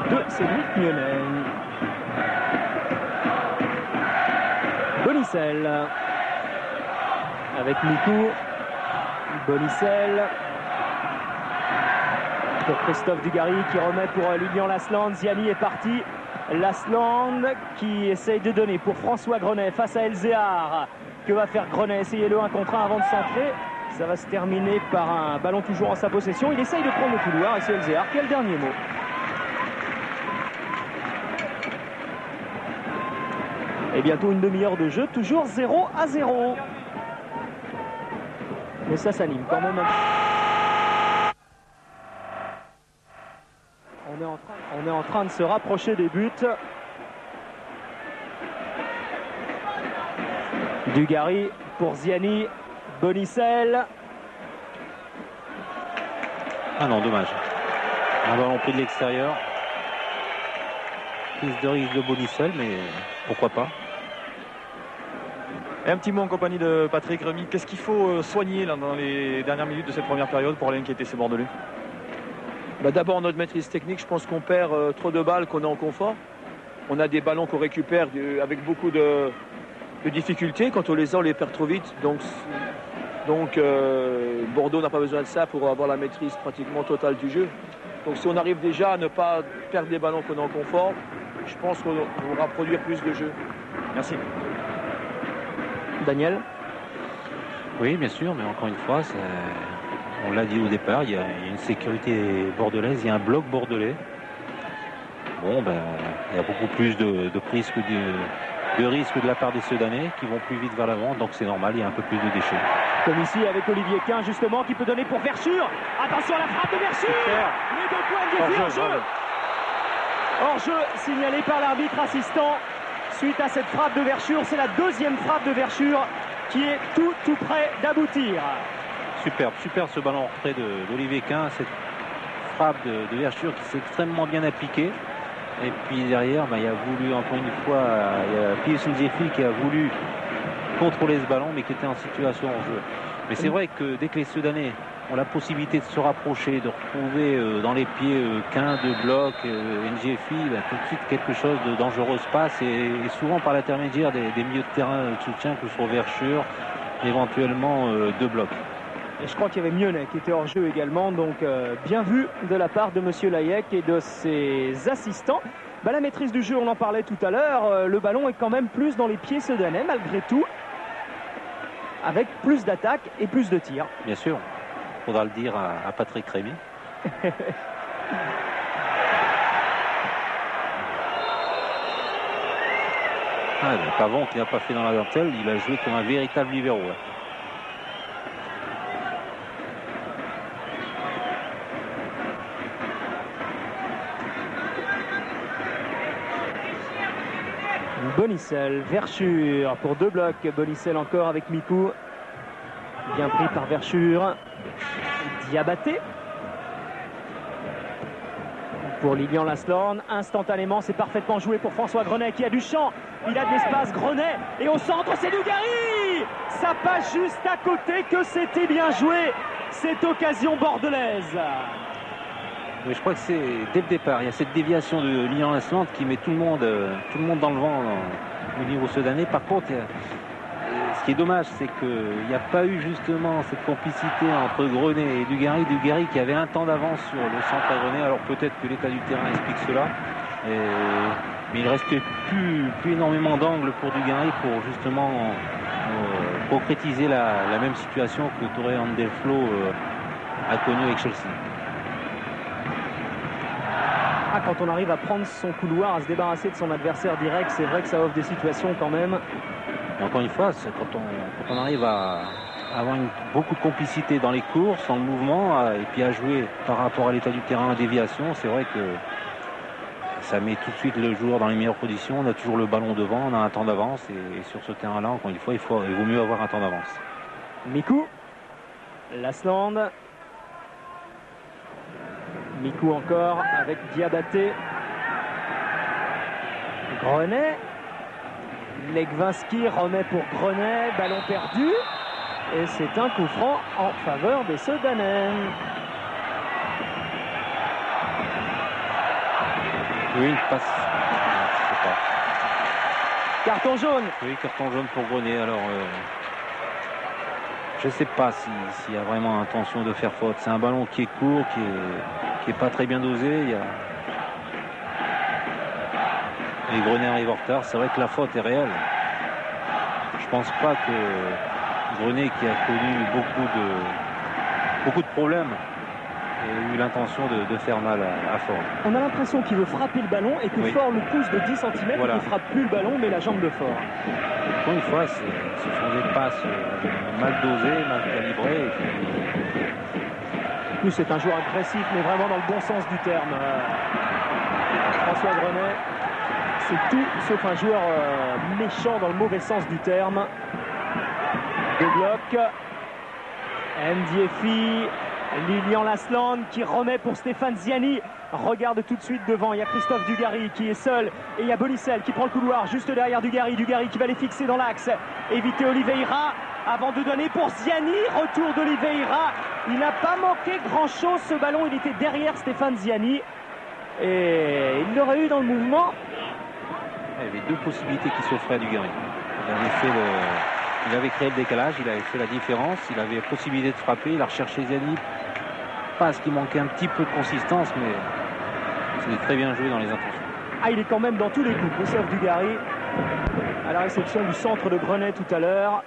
de Cédric Mionet. Bonicel avec Mikou. Bonicel pour Christophe Dugarry qui remet pour Lilian Lasland. Ziani est parti. Lasland qui essaye de donner pour François Grenet face à Elzéar. Que va faire Grenet? Essayez le 1 contre 1 avant de centrer. Ça va se terminer par un ballon toujours en sa possession. Il essaye de prendre le couloir et c'est Elzéar qui a le dernier mot. Et bientôt une demi-heure de jeu, toujours 0-0. Mais ça s'anime quand même. On est en train de se rapprocher des buts. Dugarry pour Ziani. Bonicel. Ah non, dommage. Un ballon pris de l'extérieur. Prise de risque de Bonicel, mais pourquoi pas. Et un petit mot en compagnie de Patrick Remy. Qu'est-ce qu'il faut soigner là, dans les dernières minutes de cette première période pour aller inquiéter ces Bordelais? D'abord, notre maîtrise technique. Je pense qu'on perd trop de balles, qu'on est en confort. On a des ballons qu'on récupère avec beaucoup de difficultés. Quand on les a, on les perd trop vite. Donc Bordeaux n'a pas besoin de ça pour avoir la maîtrise pratiquement totale du jeu. Donc si on arrive déjà à ne pas perdre des ballons qu'on est en confort, je pense qu'on pourra produire plus de jeux. Merci. Daniel? Oui, bien sûr, mais encore une fois, on l'a dit au départ, il y a une sécurité bordelaise, il y a un bloc bordelais. Bon, il y a beaucoup plus de prises que de risques de la part des Sedanais qui vont plus vite vers l'avant, donc c'est normal, il y a un peu plus de déchets. Comme ici avec Olivier Quin justement qui peut donner pour Verschure. Attention à la frappe de Verschure. Les 2 points de hors-jeu. Hors-jeu signalé par l'arbitre assistant suite à cette frappe de Verschure. C'est la 2e frappe de Verschure qui est tout près d'aboutir. Superbe ce ballon en retrait d'Olivier Quin, cette frappe de Verschure qui s'est extrêmement bien appliquée. Et puis derrière, il a voulu encore une fois, il y a Pius Ndjefi qui a voulu contrôler ce ballon mais qui était en situation en jeu. Mais c'est vrai que dès que les Soudanais ont la possibilité de se rapprocher, de retrouver dans les pieds Quin de bloc, Ndjefi, tout de suite quelque chose de dangereux se passe et souvent par l'intermédiaire des milieux de terrain de soutien que ce soit Verschure, éventuellement de bloc. Et je crois qu'il y avait Mionnet qui était hors jeu également, donc bien vu de la part de Monsieur Layek et de ses assistants. La maîtrise du jeu, on en parlait tout à l'heure, le ballon est quand même plus dans les pieds soudanais malgré tout, avec plus d'attaques et plus de tirs. Bien sûr, il faudra le dire à Patrick Rémy. Pavon qui n'a pas fait dans la dentelle, il a joué comme un véritable libéro. Bonicel, Verschure pour 2 blocs. Bonicel encore avec Mikou. Bien pris par Verschure. Diabaté. Pour Lilian Lasland. Instantanément, c'est parfaitement joué pour François Grenet qui a du champ. Il a de l'espace. Grenet. Et au centre, c'est Dugarry. Ça passe juste à côté. Que c'était bien joué. Cette occasion bordelaise. Oui, je crois que c'est dès le départ. Il y a cette déviation de Lilian Lasland qui met tout le monde dans le vent au niveau soudanais. Par contre, ce qui est dommage, c'est qu'il n'y a pas eu justement cette complicité entre Grenet et Dugarry. Dugarry qui avait un temps d'avance sur le centre à Grenet. Alors peut-être que l'état du terrain explique cela. Mais il ne restait plus énormément d'angles pour Dugarry pour justement concrétiser la même situation que Torre Andelflo a connue avec Chelsea. Quand on arrive à prendre son couloir, à se débarrasser de son adversaire direct, c'est vrai que ça offre des situations quand même. Et encore une fois, c'est quand on arrive à avoir beaucoup de complicité dans les courses, dans le mouvement, et puis à jouer par rapport à l'état du terrain en déviation, c'est vrai que ça met tout de suite le joueur dans les meilleures positions. On a toujours le ballon devant, on a un temps d'avance, et sur ce terrain-là, encore une fois, il vaut mieux avoir un temps d'avance. Mikou, Lasland. Mikou encore avec Diabaté. Grenet. Legwinski remet pour Grenet. Ballon perdu. Et c'est un coup franc en faveur des Soudanais. Oui, il passe. Je sais pas. Carton jaune. Oui, carton jaune pour Grenet. Alors, je ne sais pas s'il y a vraiment intention de faire faute. C'est un ballon qui est court, qui est pas très bien dosé. Et Grenet arrive en retard. C'est vrai que la faute est réelle. Je pense pas que Grenet, qui a connu beaucoup de problèmes, ait eu l'intention de faire mal à Faure. On a l'impression qu'il veut frapper le ballon et que Faure le pousse de 10 cm. Voilà. Il ne frappe plus le ballon, mais la jambe de Faure. Encore une fois, ce sont des passes mal dosées, mal calibrées. Plus c'est un joueur agressif, mais vraiment dans le bon sens du terme. François Grenet, c'est tout sauf un joueur méchant dans le mauvais sens du terme. 2 blocs. Ndiefi, Lilian Lasland qui remet pour Stéphane Ziani. Regarde tout de suite devant, il y a Christophe Dugarry qui est seul. Et il y a Bonicel qui prend le couloir juste derrière Dugarry. Dugarry qui va les fixer dans l'axe. Éviter Oliveira avant de donner pour Ziani. Retour d'Oliveira. Il n'a pas manqué grand-chose ce ballon. Il était derrière Stéphane Ziani. Et il l'aurait eu dans le mouvement. Il y avait 2 possibilités qui s'offraient à Dugarry. Il avait créé le décalage, il avait fait la différence, il avait la possibilité de frapper, il a recherché Ziani. Parce qu'il manquait un petit peu de consistance, mais c'était très bien joué dans les intentions. Il est quand même dans tous les coups. Christophe Dugarry à la réception du centre de Grenet tout à l'heure.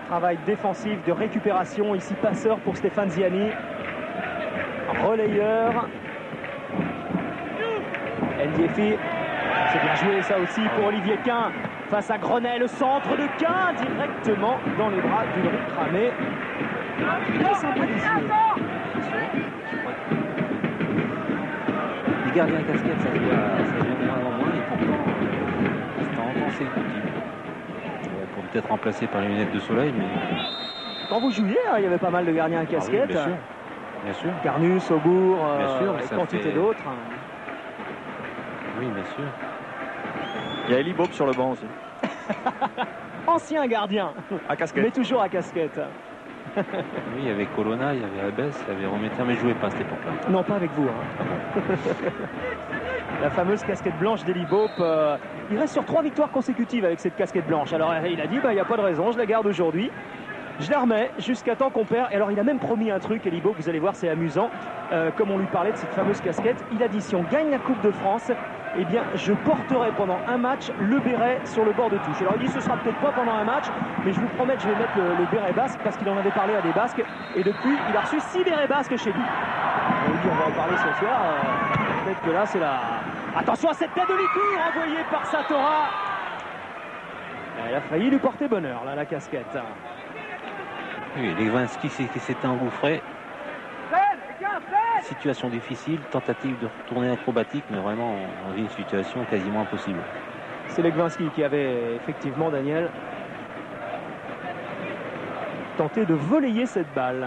Travail défensif de récupération, ici passeur pour Stéphane Ziani. Relayeur. Ndiefi. C'est bien joué ça aussi pour Olivier Quin face à Grenet, le centre de Quin directement dans les bras d'Ulrich Ramé. Il est sympa désigné. Les gardiens casquettes, ça vient de moins en moins et pourtant c'est en temps c'est utile. Pour peut-être remplacer par les lunettes de soleil, mais quand vous jouiez, il y avait pas mal de gardiens à casquette. Oui, bien sûr. Carnus, Aubourg, et quantité d'autres. Oui, bien sûr. Il y a Eli Bob sur le banc aussi. Ancien gardien. À casquette. Mais toujours à casquette. Oui, il y avait Colonna, il y avait Albès, il y avait Rometer, mais je ne jouais pas à cette époque-là. Non, pas avec vous. La fameuse casquette blanche d'Eli Bob. Il reste sur 3 victoires consécutives avec cette casquette blanche. Alors il a dit, il n'y a pas de raison, je la garde aujourd'hui. Je la remets jusqu'à temps qu'on perd. Et alors il a même promis un truc, Elibo, vous allez voir, c'est amusant. Comme on lui parlait de cette fameuse casquette, il a dit si on gagne la Coupe de France, eh bien je porterai pendant un match le béret sur le bord de touche. Alors il dit ce sera peut-être pas pendant un match, mais je vous promets que je vais mettre le béret basque parce qu'il en avait parlé à des Basques. Et depuis, il a reçu 6 bérets basques chez lui. On lui dit on va en parler ce soir. Peut-être que là c'est la... Attention à cette tête de Licourt envoyée par Satora. Elle a failli lui porter bonheur, là, la casquette. Oui, Legwinski qui s'était engouffré. Situation difficile, tentative de retourner acrobatique, mais vraiment on vit une situation quasiment impossible. C'est Legwinski qui avait effectivement, Daniel, tenté de volleyer cette balle.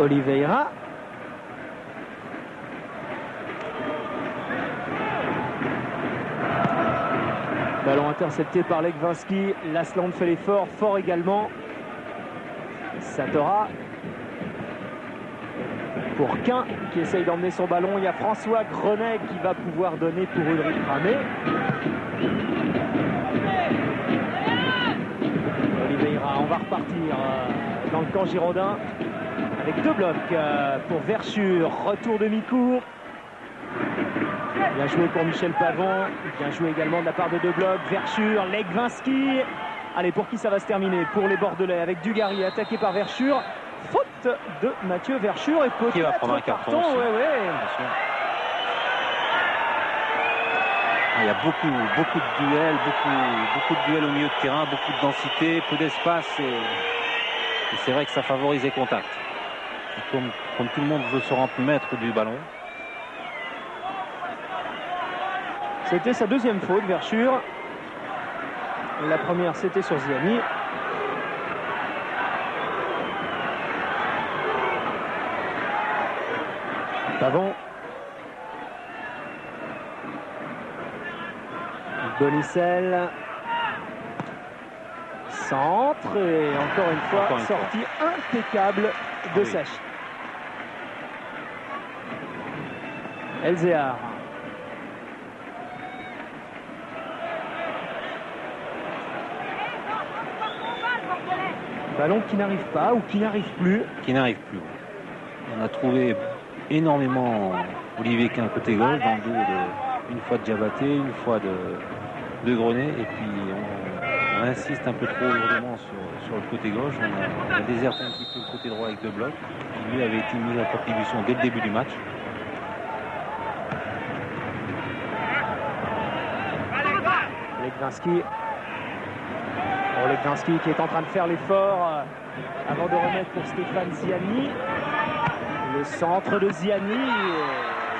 Oliveira. Ballon intercepté par Legwinski. Lasland fait l'effort, fort également. Satora. Pour Quin qui essaye d'emmener son ballon. Il y a François Grenet qui va pouvoir donner pour Ulrich Ramé. Oliveira, on va repartir dans le camp girondin avec 2 blocs pour Verschure. Retour de mi-court. Bien joué pour Michel Pavon. Bien joué également de la part de 2 blocs. Verschure, Legwinski. Allez, pour qui ça va se terminer? Pour les Bordelais avec Dugarry attaqué par Verschure. Faute de Mathieu Verschure. Et qui va prendre un carton. Il y a beaucoup de duels, beaucoup de duels au milieu de terrain, beaucoup de densité, peu d'espace. Et c'est vrai que ça favorise les contacts. Comme tout le monde veut se rendre maître du ballon. C'était sa 2e faute, Verschure. La première, c'était sur Ziani. Pavon. Bonicel. Centre. Et encore une fois, sortie impeccable de Sachi. Elzéar. Ballon qui n'arrive pas ou qui n'arrive plus. On a trouvé énormément Olivier Quin côté gauche, dans le dos une fois de Diabaté, une fois de Grenet, et puis on insiste un peu trop lourdement sur le côté gauche. On a déserté un petit peu le côté droit avec 2 blocs, qui lui avait été mis à contribution dès le début du match. Legwinski qui est en train de faire l'effort avant de remettre pour Stéphane Ziani. Le centre de Ziani.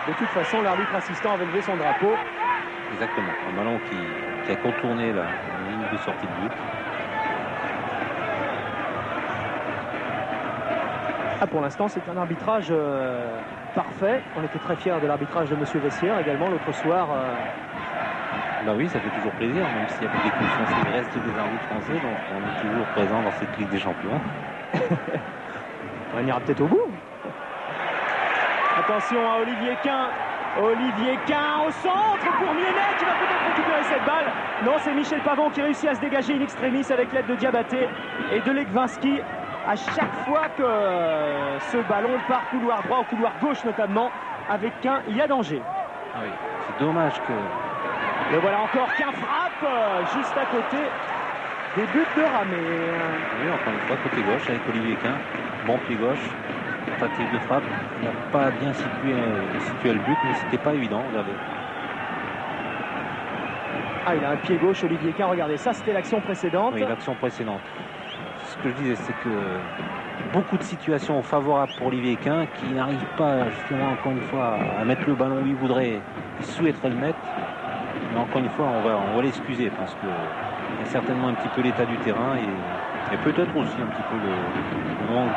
De toute façon, l'arbitre assistant avait levé son drapeau. Exactement. Un ballon qui a contourné la ligne de sortie de but. Pour l'instant, c'est un arbitrage parfait. On était très fiers de l'arbitrage de M. Vessière également l'autre soir. Bah oui, ça fait toujours plaisir, même s'il y a plus d'écoutions, c'est le reste des arbitres français, donc on est toujours présent dans cette Ligue des Champions. On ira peut-être au bout. Attention à Olivier Quin. Olivier Quin au centre pour Miennet qui va peut-être récupérer cette balle. Non, c'est Michel Pavon qui réussit à se dégager in extremis avec l'aide de Diabaté et de Legwinski. À chaque fois que ce ballon part couloir droit ou couloir gauche notamment, avec Quin, il y a danger. Ah oui, c'est dommage que... Et voilà encore Quin frappe juste à côté des buts de Ramé. Oui, encore une fois, côté gauche avec Olivier Quin. Bon pied gauche, tentative de frappe. Il n'a pas bien situé le but, mais c'était pas évident, regardez. Ah, il a un pied gauche, Olivier Quin, regardez, ça c'était l'action précédente. Oui, l'action précédente. Ce que je disais, c'est que beaucoup de situations favorables pour Olivier Quin qui n'arrive pas, justement, encore une fois, à mettre le ballon où il voudrait, il souhaiterait le mettre. Mais encore une fois, on va l'excuser parce qu'il y a certainement un petit peu l'état du terrain et peut-être aussi un petit peu le manque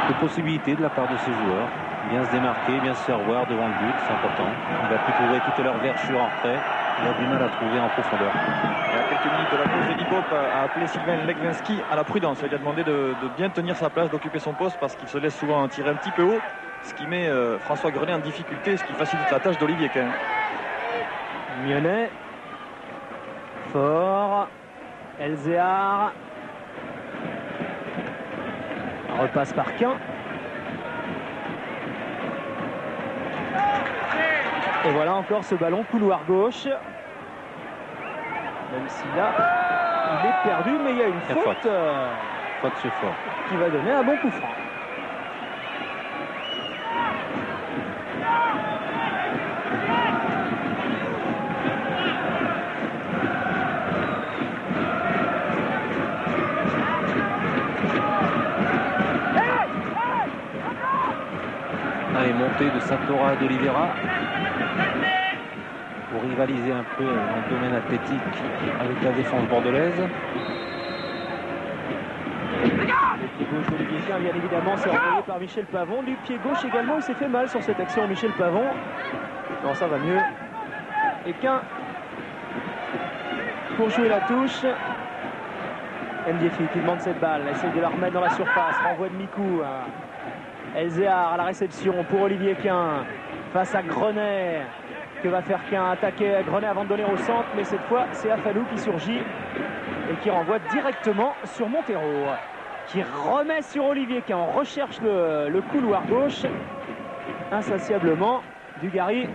de possibilités de la part de ces joueurs. Bien se démarquer, bien se faire voir devant le but, c'est important. Il a pu trouver tout à l'heure Verschure en retrait. Il a du mal à trouver en profondeur. Il y a quelques minutes de la pause, Eddie Pope a appelé Sylvain Legwinski à la prudence. Il lui a demandé de bien tenir sa place, d'occuper son poste parce qu'il se laisse souvent tirer un petit peu haut, ce qui met François Grenet en difficulté, ce qui facilite la tâche d'Olivier Quin. Mionnet. Fort. Elzéar. Repasse par Quin. Et voilà encore ce ballon couloir gauche. Même si là, il est perdu, mais il y a une faute. Faute sur Fort. Qui va donner un bon coup franc. Allez, montée de Satora et d'Oliveira pour rivaliser un peu dans le domaine athlétique avec la défense bordelaise. Le pied gauche d'Olivier Quin, bien évidemment, c'est envoyé par Michel Pavon. Du pied gauche également, il s'est fait mal sur cette action, Michel Pavon. Non, ça va mieux. Et Quin pour jouer la touche. Ndiefi qui demande cette balle, essaye de la remettre dans la surface. Renvoi de Mikou. Elzéar à la réception pour Olivier Quin face à Grenet. Que va faire Quin? Attaquer Grenet avant de donner au centre, mais cette fois c'est Afalou qui surgit et qui renvoie directement sur Montero, qui remet sur Olivier Quin. On recherche le couloir gauche insatiablement. Dugarry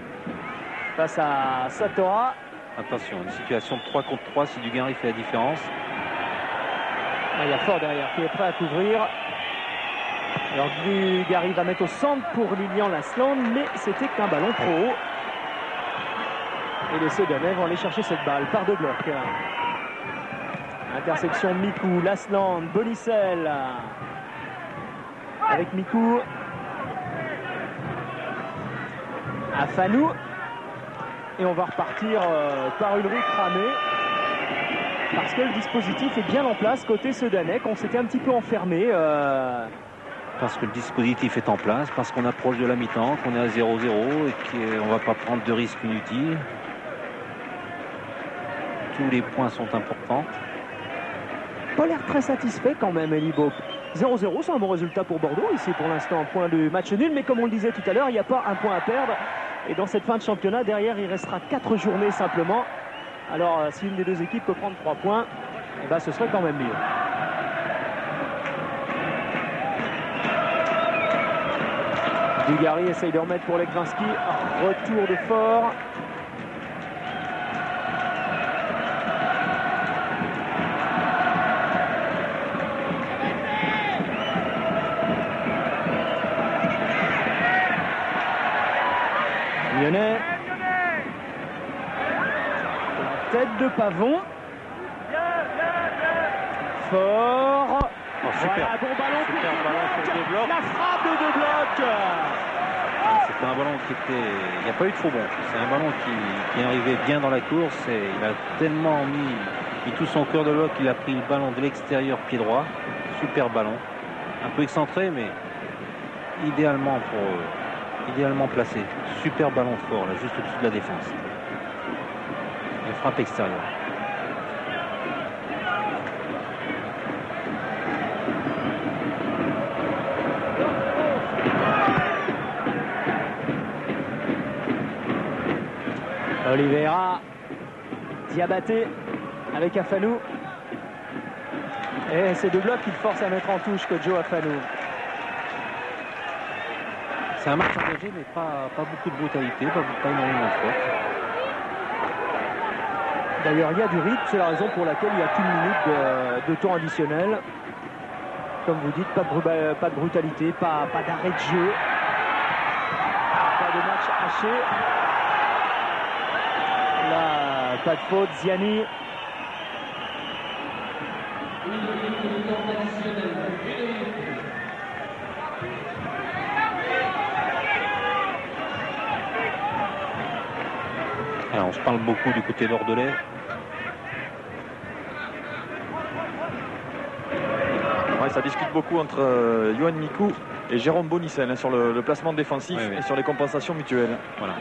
face à Satora. Attention, une situation de 3 contre 3 si Dugarry fait la différence. Il y a Fort derrière qui est prêt à couvrir. Alors Dugarry va mettre au centre pour Lilian Lasland, mais c'était qu'un ballon trop haut. Et les Sedanais vont aller chercher cette balle par 2 blocs. Intersection Mikou, Lasland, Bonicel. Avec Mikou. Afanou. Et on va repartir par une rue cramée. Parce que le dispositif est bien en place côté Sedanais, qu'on s'était un petit peu enfermé. Parce que le dispositif est en place, parce qu'on approche de la mi-temps, qu'on est à 0-0 et qu'on ne va pas prendre de risques inutiles. Tous les points sont importants. Pas l'air très satisfait quand même, Elie Bopp. 0-0, c'est un bon résultat pour Bordeaux. Ici, pour l'instant, un point de match nul. Mais comme on le disait tout à l'heure, il n'y a pas un point à perdre. Et dans cette fin de championnat, derrière, il restera 4 journées simplement. Alors, si une des deux équipes peut prendre 3 points, eh ben, ce serait quand même mieux. Dugarry essaye de remettre pour Legrinski. Retour de Fort. Lyonnais. La tête de Pavon. Fort. Oh, super. Voilà, bon ballon, super ballon sur 2 blocs. La frappe de 2 blocs. C'était un ballon qui était... Il n'y a pas eu de faux bon. C'est un ballon qui est arrivé bien dans la course et il a tellement mis tout son cœur de bloc qu'il a pris le ballon de l'extérieur pied droit. Super ballon. Un peu excentré mais idéalement placé. Super ballon Fort là, juste au-dessus de la défense. Une frappe extérieure. Oliveira, Diabaté avec Afanou. Et ces 2 blocs qu'il force à mettre en touche que Joe Afanou. C'est un match engagé mais pas beaucoup de brutalité, pas énormément de faute. D'ailleurs il y a du rythme, c'est la raison pour laquelle il y a qu'une minute de temps additionnel. Comme vous dites, pas de brutalité, pas d'arrêt de jeu, pas de match haché. Là, pas de faute, Ziani. Alors, on se parle beaucoup du côté bordelais. Ouais, ça discute beaucoup entre Yohan Mikou et Jérôme Bonicel sur le placement défensif et sur les compensations mutuelles. Voilà.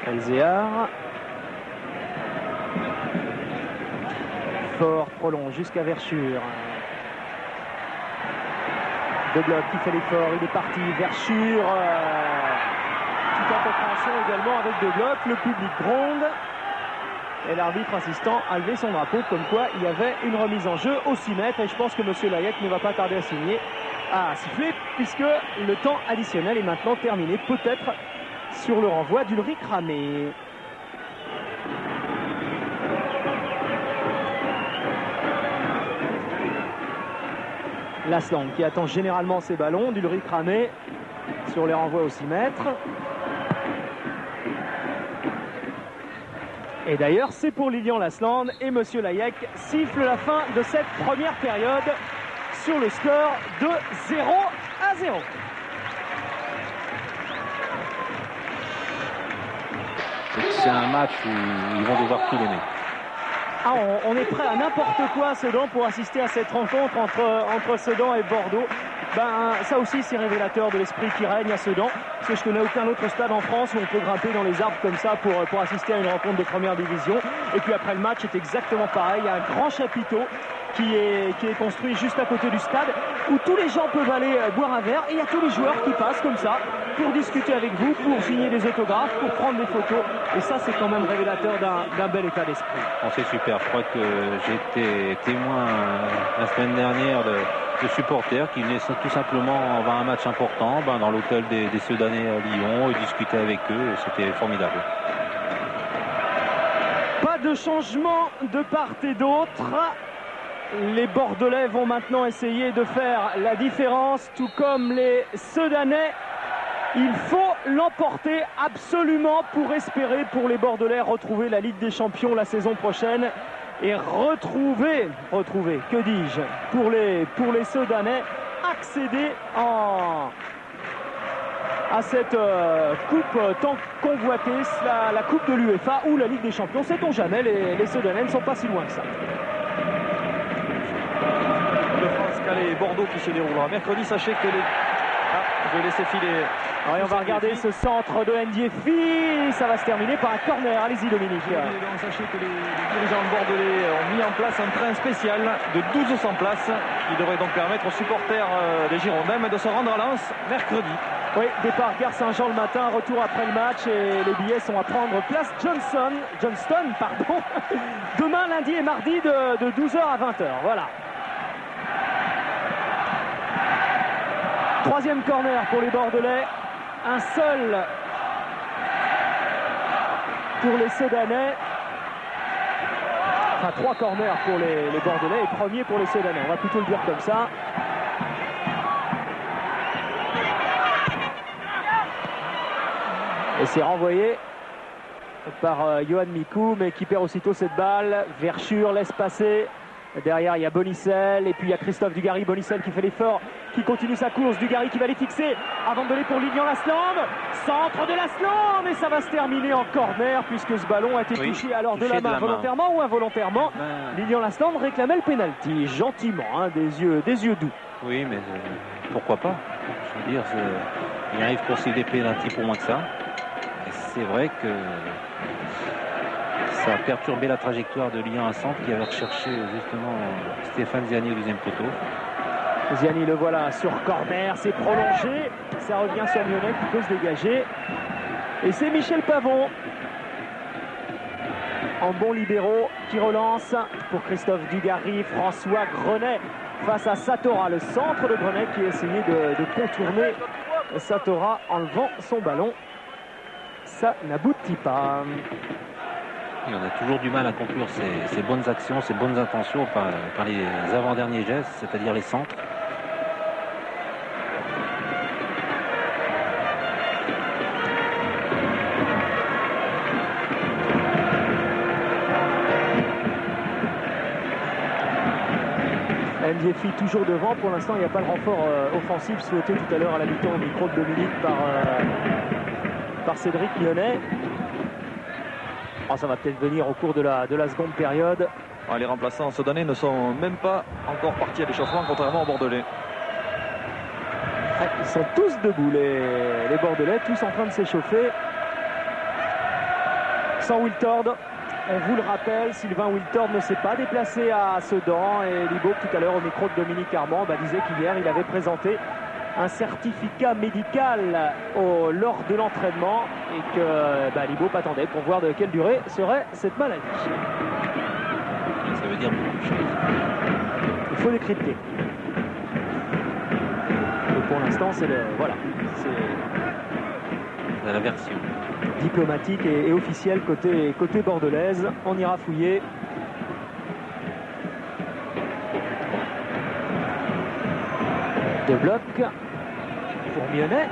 Elzéar. Fort prolonge jusqu'à Verschure. De Bloch qui fait l'effort, il est parti, Verschure. Toute incompréhension également avec De Bloch, le public gronde. Et l'arbitre assistant a levé son drapeau comme quoi il y avait une remise en jeu au 6 mètres. Et je pense que M. Layek ne va pas tarder à siffler puisque le temps additionnel est maintenant terminé. Peut-être sur le renvoi d'Ulrich Ramé. Lasland qui attend généralement ses ballons d'Ulrich Ramé sur les renvois au 6 mètres. Et d'ailleurs, c'est pour Lilian Lasland et M. Layek siffle la fin de cette première période sur le score de 0-0. C'est un match où ils vont devoir tout donner. Ah, on est prêt à n'importe quoi à Sedan pour assister à cette rencontre entre Sedan et Bordeaux. Ça aussi c'est révélateur de l'esprit qui règne à Sedan, parce que je connais aucun autre stade en France où on peut grimper dans les arbres comme ça pour assister à une rencontre de première division. Et puis après le match c'est exactement pareil, il y a un grand chapiteau qui est construit juste à côté du stade où tous les gens peuvent aller boire un verre et il y a tous les joueurs qui passent comme ça pour discuter avec vous, pour signer des autographes, pour prendre des photos, et ça c'est quand même révélateur d'un bel état d'esprit. C'est super, je crois que j'ai été témoin la semaine dernière de supporters qui venaient tout simplement avoir un match important dans l'hôtel des Sedanais à Lyon et discuter avec eux, et c'était formidable. Pas de changement de part et d'autre. Les Bordelais vont maintenant essayer de faire la différence, tout comme les Sedanais. Il faut l'emporter absolument pour espérer, pour les Bordelais, retrouver la Ligue des Champions la saison prochaine et retrouver, que dis-je, pour les Sedanais, accéder à cette coupe tant convoitée, la coupe de l'UEFA ou la Ligue des Champions. Sait-on jamais, les Sedanais ne sont pas si loin que ça. De France, Calais et Bordeaux qui se déroulera mercredi. Sachez que je vais laisser filer. On va regarder ce centre de Ndiefi. Ça va se terminer par un corner. Allez-y Dominique. Donc, sachez que les dirigeants bordelais ont mis en place un train spécial de 1200 places qui devrait donc permettre aux supporters des Girondins de se rendre à Lens mercredi. Oui, départ Gare Saint-Jean le matin, retour après le match et les billets sont à prendre place Johnston, demain, lundi et mardi de 12h à 20h. Voilà. Troisième corner pour les Bordelais. Un seul pour les Sedanais. Enfin, 3 corners pour les Bordelais et premier pour les Sedanais. On va plutôt le dire comme ça. Et c'est renvoyé par Johan Mikou, mais qui perd aussitôt cette balle. Verschure laisse passer. Derrière, il y a Bonicel et puis il y a Christophe Dugarry. Bonicel qui fait l'effort, qui continue sa course. Dugarry qui va les fixer avant de donner pour Lilian Lasland. Centre de Lasland, et ça va se terminer en corner puisque ce ballon a été touché alors de la main volontairement ou involontairement. Lilian Lasland réclamait le pénalty gentiment, des yeux doux. Oui, mais pourquoi pas? Je veux dire, il arrive pour s'y des pénalty pour moins que ça. Et c'est vrai que ça a perturbé la trajectoire de Lilian Lasland qui avait recherché justement Stéphane Ziani au deuxième poteau. Ziani le voilà sur corner, c'est prolongé, ça revient sur Lyonnais qui peut se dégager. Et c'est Michel Pavon en bon libéraux qui relance pour Christophe Dugarry. François Grenet face à Satora, le centre de Grenet qui a essayé de contourner Satora en levant son ballon. Ça n'aboutit pas. Et on a toujours du mal à conclure ces bonnes actions, ces bonnes intentions par les avant-derniers gestes, c'est-à-dire les centres. Ndiefi toujours devant. Pour l'instant, il n'y a pas de renfort offensif souhaité tout à l'heure à la mi-temps au micro de Dominique par Cédric Lyonnais. Ça va peut-être venir au cours de la seconde période. Les remplaçants sedanais ne sont même pas encore partis à l'échauffement, contrairement aux Bordelais. Ils sont tous debout, les Bordelais, tous en train de s'échauffer. Sans Wiltord, On vous le rappelle, Sylvain Wiltord ne s'est pas déplacé à Sedan et Libaud tout à l'heure au micro de Dominique Armand disait qu'hier il avait présenté un certificat médical lors de l'entraînement et que Libaud attendait pour voir de quelle durée serait cette maladie. Ça veut dire beaucoup de choses. Il faut décrypter. Et pour l'instant, c'est la version diplomatique et officielle côté bordelaise. On ira fouiller. De bloc pour Mionnet.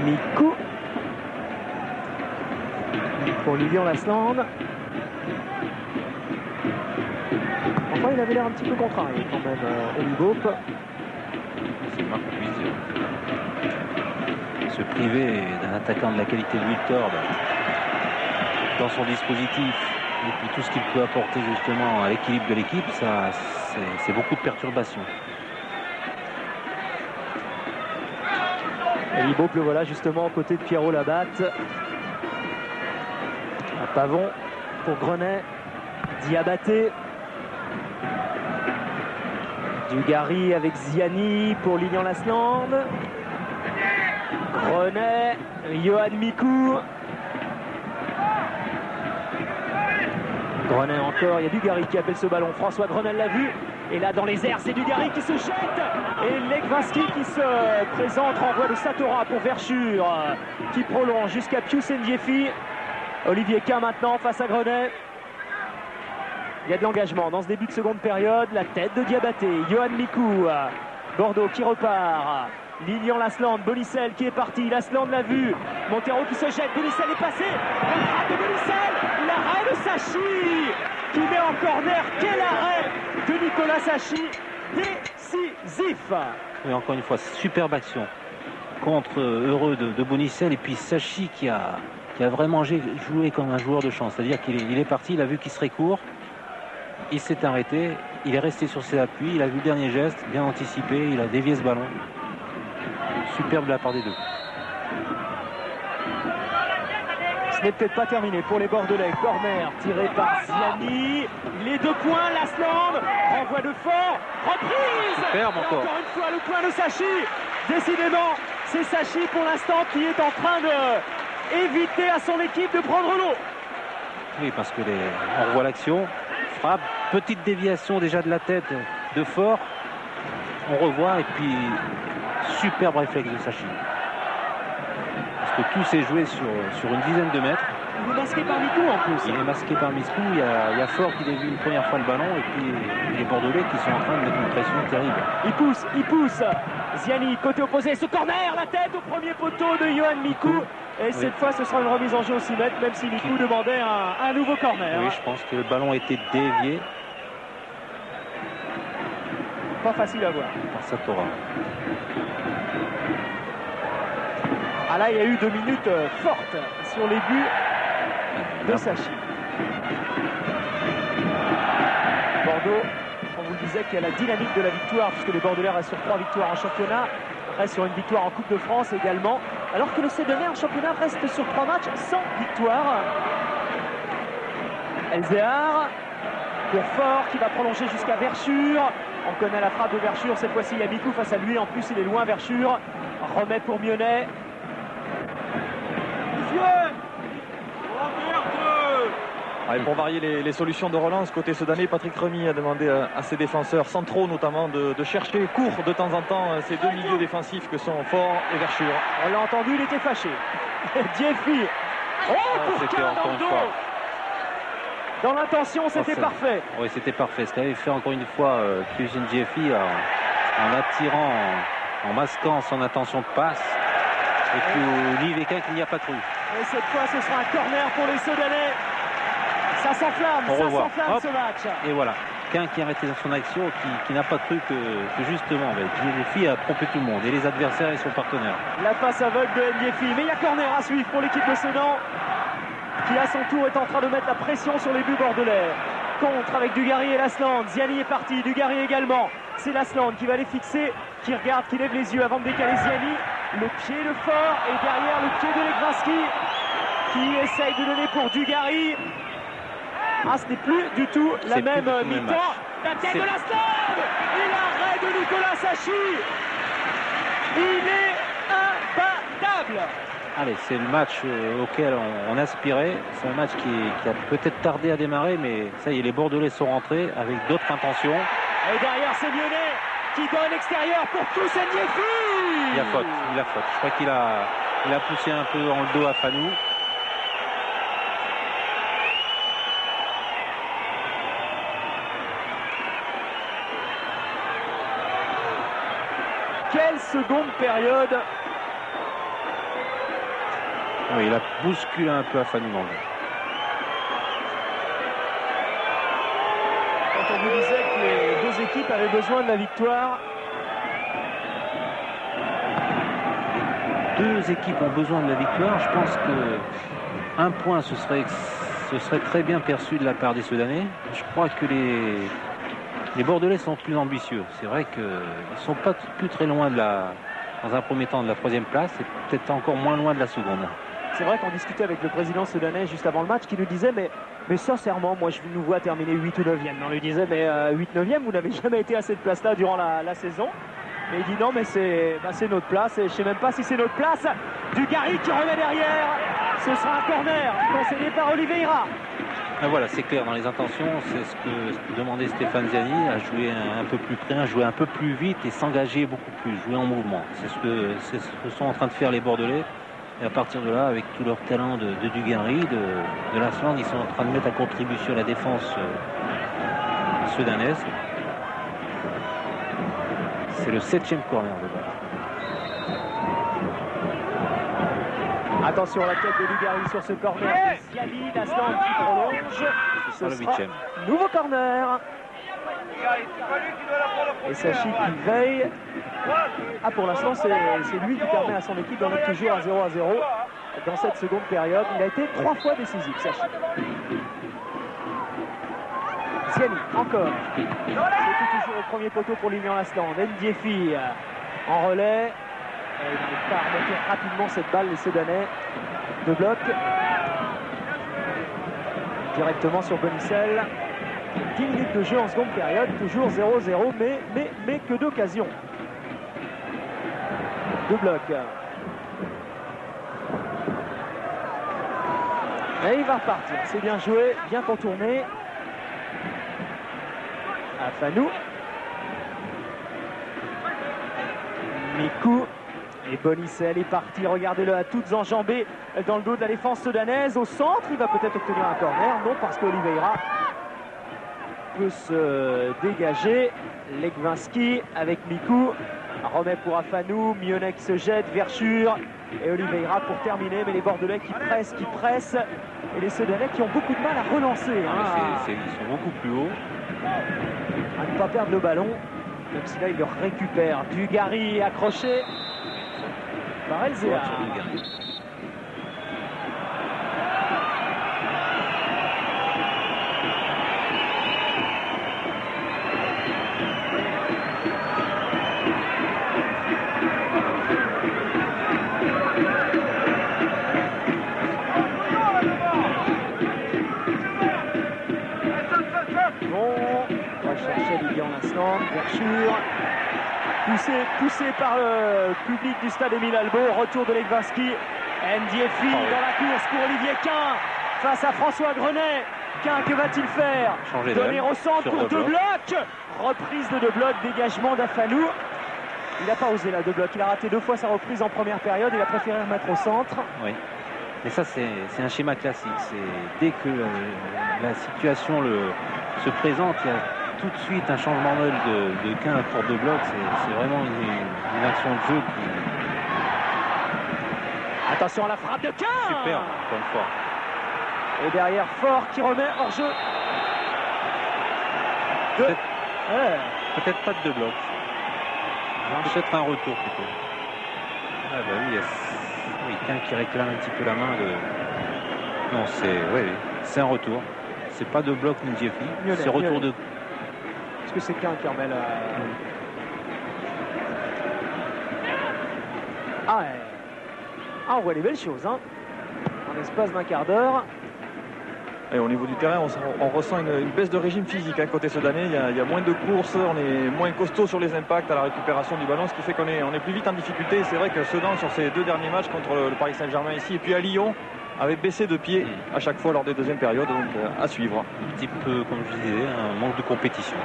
Mikou pour Lilian Lasland. Enfin, il avait l'air un petit peu contrarié quand même, Olibo. C'est Marc Puiseux. Se priver d'un attaquant de la qualité de Wiltord dans son dispositif et puis tout ce qu'il peut apporter justement à l'équilibre de l'équipe, ça c'est beaucoup de perturbations. Olibo, le voilà justement aux côtés de Pierrot Labatte. Un pavon pour Grenet. Diabaté. Dugarry avec Ziani pour Lilian Lasland. Grenet, Johan Mikou. Grenet encore, il y a Dugarry qui appelle ce ballon. François Grenet l'a vu. Et là dans les airs, c'est Dugarry qui se jette. Et Legwinski qui se présente, renvoi de Satora pour Verschure, qui prolonge jusqu'à Pius Ndiefi. Olivier Quint maintenant face à Grenet. Il y a de l'engagement dans ce début de seconde période. La tête de Diabaté, Johan Mikou. Bordeaux qui repart. Lilian Lasland, Bonicel qui est parti. Lasland l'a vu. Montero qui se jette. Bonicel est passé. La frappe de Bonicel. L'arrêt de Sachi qui met en corner. Quel arrêt de Nicolas Sachi. Décisif. Oui, encore une fois, superbe action contre Heureux de Bonicel. Et puis Sachi qui a vraiment joué comme un joueur de chance. C'est-à-dire qu'il est parti, il a vu qu'il serait court. Il s'est arrêté, il est resté sur ses appuis, il a vu le dernier geste, bien anticipé, il a dévié ce ballon. Superbe de la part des deux. Ce n'est peut-être pas terminé pour les Bordelais. Corner tiré par Ziani. Les 2 points, Lasland. Renvoi de fort. Reprise. Superbe encore. Encore une fois le point de Sachi. Décidément, c'est Sachi pour l'instant qui est en train d'éviter à son équipe de prendre l'eau. Oui, parce que on revoit l'action. Frappe, petite déviation déjà de la tête de Fort. On revoit et puis superbe réflexe de Sachi. Parce que tout s'est joué sur une dizaine de mètres. Il est masqué par Mikou en plus. Il est masqué par Mikou. Il y a Fort qui a vu une première fois le ballon et puis les Bordelais qui sont en train de mettre une pression terrible. Il pousse. Ziani, côté opposé, ce corner, la tête au premier poteau de Johan Mikou. Et cette fois, ce sera une remise en jeu au 6 mètres, même si Mikou demandait un nouveau corner. Oui, je pense que le ballon a été dévié. Pas facile à voir. Par Satora. Ah là, il y a eu 2 minutes fortes sur les buts de Sachi. Bordeaux, on vous le disait, qu'il y a la dynamique de la victoire, puisque les Bordelais restent sur 3 victoires en championnat, restent sur une victoire en Coupe de France également, alors que le Cédonais en championnat reste sur 3 matchs sans victoire. Elzéar pour Fort qui va prolonger jusqu'à Verschure. On connaît la frappe de Verschure, cette fois-ci il y a Mikou face à lui, en plus il est loin Verschure. Remet pour Mionnet. Et pour varier les solutions de relance côté Sedanais, Patrick Remy a demandé à ses défenseurs centraux notamment de chercher court de temps en temps ces 2 milieux défensifs que sont Fort et Verschure. On l'a entendu, il était fâché. Diefi. Pour Quint dans le dos. Dans l'intention, c'était parfait. Oui, c'était parfait. Ce qu'avait fait encore une fois Pius Ndiefi en attirant, en masquant son intention de passe. Et puis Olivier Quint qui n'y a pas cru. Et cette fois, ce sera un corner pour les Sedanais. Ça s'enflamme, ce match. Et voilà, Quint qui a arrêté son action, qui n'a pas cru que justement Ndiefi a trompé tout le monde. Et les adversaires et son partenaire. La passe aveugle de Ndiefi. Mais il y a corner à suivre pour l'équipe de Sedan, qui à son tour est en train de mettre la pression sur les buts bordelais. Contre avec Dugarry et Lasland. Ziani est parti, Dugarry également. C'est Lasland qui va les fixer, qui regarde, qui lève les yeux avant de décaler Ziani. le pied de Fort et derrière le pied de Legwaski qui essaye de donner pour Dugarry. Ah, ce n'est plus du tout la même mi-temps. La tête de Lasland et l'arrêt de Nicolas Sachi. Il est imbattable. Allez, c'est le match auquel on aspirait. C'est un match qui a peut-être tardé à démarrer, mais ça y est, les Bordelais sont rentrés avec d'autres intentions. Et derrière, c'est Lyonnais qui donne l'extérieur pour tous Ndiéfi. Il a faute. Je crois qu'il a poussé un peu dans le dos à Fanou. Quelle seconde période. Oui, il a bousculé un peu à Fanou. Quand on vous disait que les deux équipes avaient besoin de la victoire. Deux équipes ont besoin de la victoire. Je pense que un point, ce serait très bien perçu de la part des Soudanais. Je crois que les Bordelais sont plus ambitieux. C'est vrai qu'ils ne sont pas plus très loin dans un premier temps de la troisième place et peut-être encore moins loin de la seconde. C'est vrai qu'on discutait avec le président soudanais juste avant le match qui nous disait mais sincèrement, moi je nous vois terminer 8 ou 9e. On lui disait mais 8-9e, vous n'avez jamais été à cette place-là durant la saison. Et il dit non mais c'est notre place et je ne sais même pas si c'est notre place. Dugarry qui remet derrière. Ce sera un corner concédé par Oliveira. Ben voilà, c'est clair dans les intentions, c'est ce que demandait Stéphane Ziani, à jouer un peu plus près, à jouer un peu plus vite et s'engager beaucoup plus, jouer en mouvement. C'est ce que sont en train de faire les Bordelais. Et à partir de là, avec tout leur talent de Dugarry, de Lasland, ils sont en train de mettre à contribution la défense soudanaise. C'est le 7e corner de balle. Attention à la tête de Dugarry sur ce corner. Ziani, Lasland qui prolonge. Ce sera le 8e. Nouveau corner. Et Sachi qui veille. Ah, pour l'instant, c'est lui qui permet à son équipe d'en être toujours à 0-0 dans cette seconde période. Il a été 3 fois décisif, Sachi. Ziani, encore. C'est toujours au premier poteau pour Lilian Lasland. Ndiéfi en relais. Et il n'arrive pas à remonter rapidement cette balle, les Soudanais. De bloc. Directement sur Bonicel. 10 minutes de jeu en seconde période, toujours 0-0, mais que d'occasion. De bloc. Et il va repartir. C'est bien joué, bien contourné. À Fanou. Mikou. Et Bonicel est parti. Regardez-le à toutes enjambées dans le dos de la défense soudanaise. Au centre, il va peut-être obtenir un corner. Non, parce qu'Oliveira peut se dégager. Legwaski avec Mikou. Remet pour Afanou. Mionnet qui se jette. Verschure. Et Oliveira pour terminer. Mais les Bordelais qui pressent. Et les Soudanais qui ont beaucoup de mal à relancer. Ils sont beaucoup plus hauts. À ne pas perdre le ballon. Même si là, il le récupère. Dugarry accroché par Elzéa. Lilian Lasland, Verschure, poussé par le public du stade Émile Albo. Retour de Legwaski. Ndiéfi dans la course pour Olivier Quin face à François Grenet. Quin, que va-t-il faire? Donner au centre pour De Bloc. Reprise de Bloc, dégagement d'Afanou. Il n'a pas osé là, De Bloc. Il a raté 2 fois sa reprise en première période. Il a préféré remettre au centre. Oui. Mais ça, c'est un schéma classique. Dès que la situation se présente, il y a tout de suite un changement d'œil de Quin pour De Bloc. C'est vraiment une action de jeu qui... Attention à la frappe de Quin. Super, encore une fois. Et derrière, Fort qui remet hors jeu. Peut-être pas de Bloc. Peut-être un retour plutôt. Ah bah oui, oui, Quin qui réclame un petit peu la main de... Non, c'est un retour. C'est pas De Bloc ni Ndiéfi. C'est retour de... Est-ce que c'est Quin qui remet la... On voit les belles choses, hein. En l'espace d'un quart d'heure. Et au niveau du terrain, on ressent une baisse de régime physique côté Sedanais. Il y a moins de courses, on est moins costaud sur les impacts à la récupération du ballon, ce qui fait qu'on est plus vite en difficulté. Et c'est vrai que Sedan, sur ses 2 derniers matchs contre le Paris Saint-Germain ici et puis à Lyon, avait baissé de pied à chaque fois lors des deuxièmes périodes. Donc à suivre. Un petit peu, comme je disais, un manque de compétition.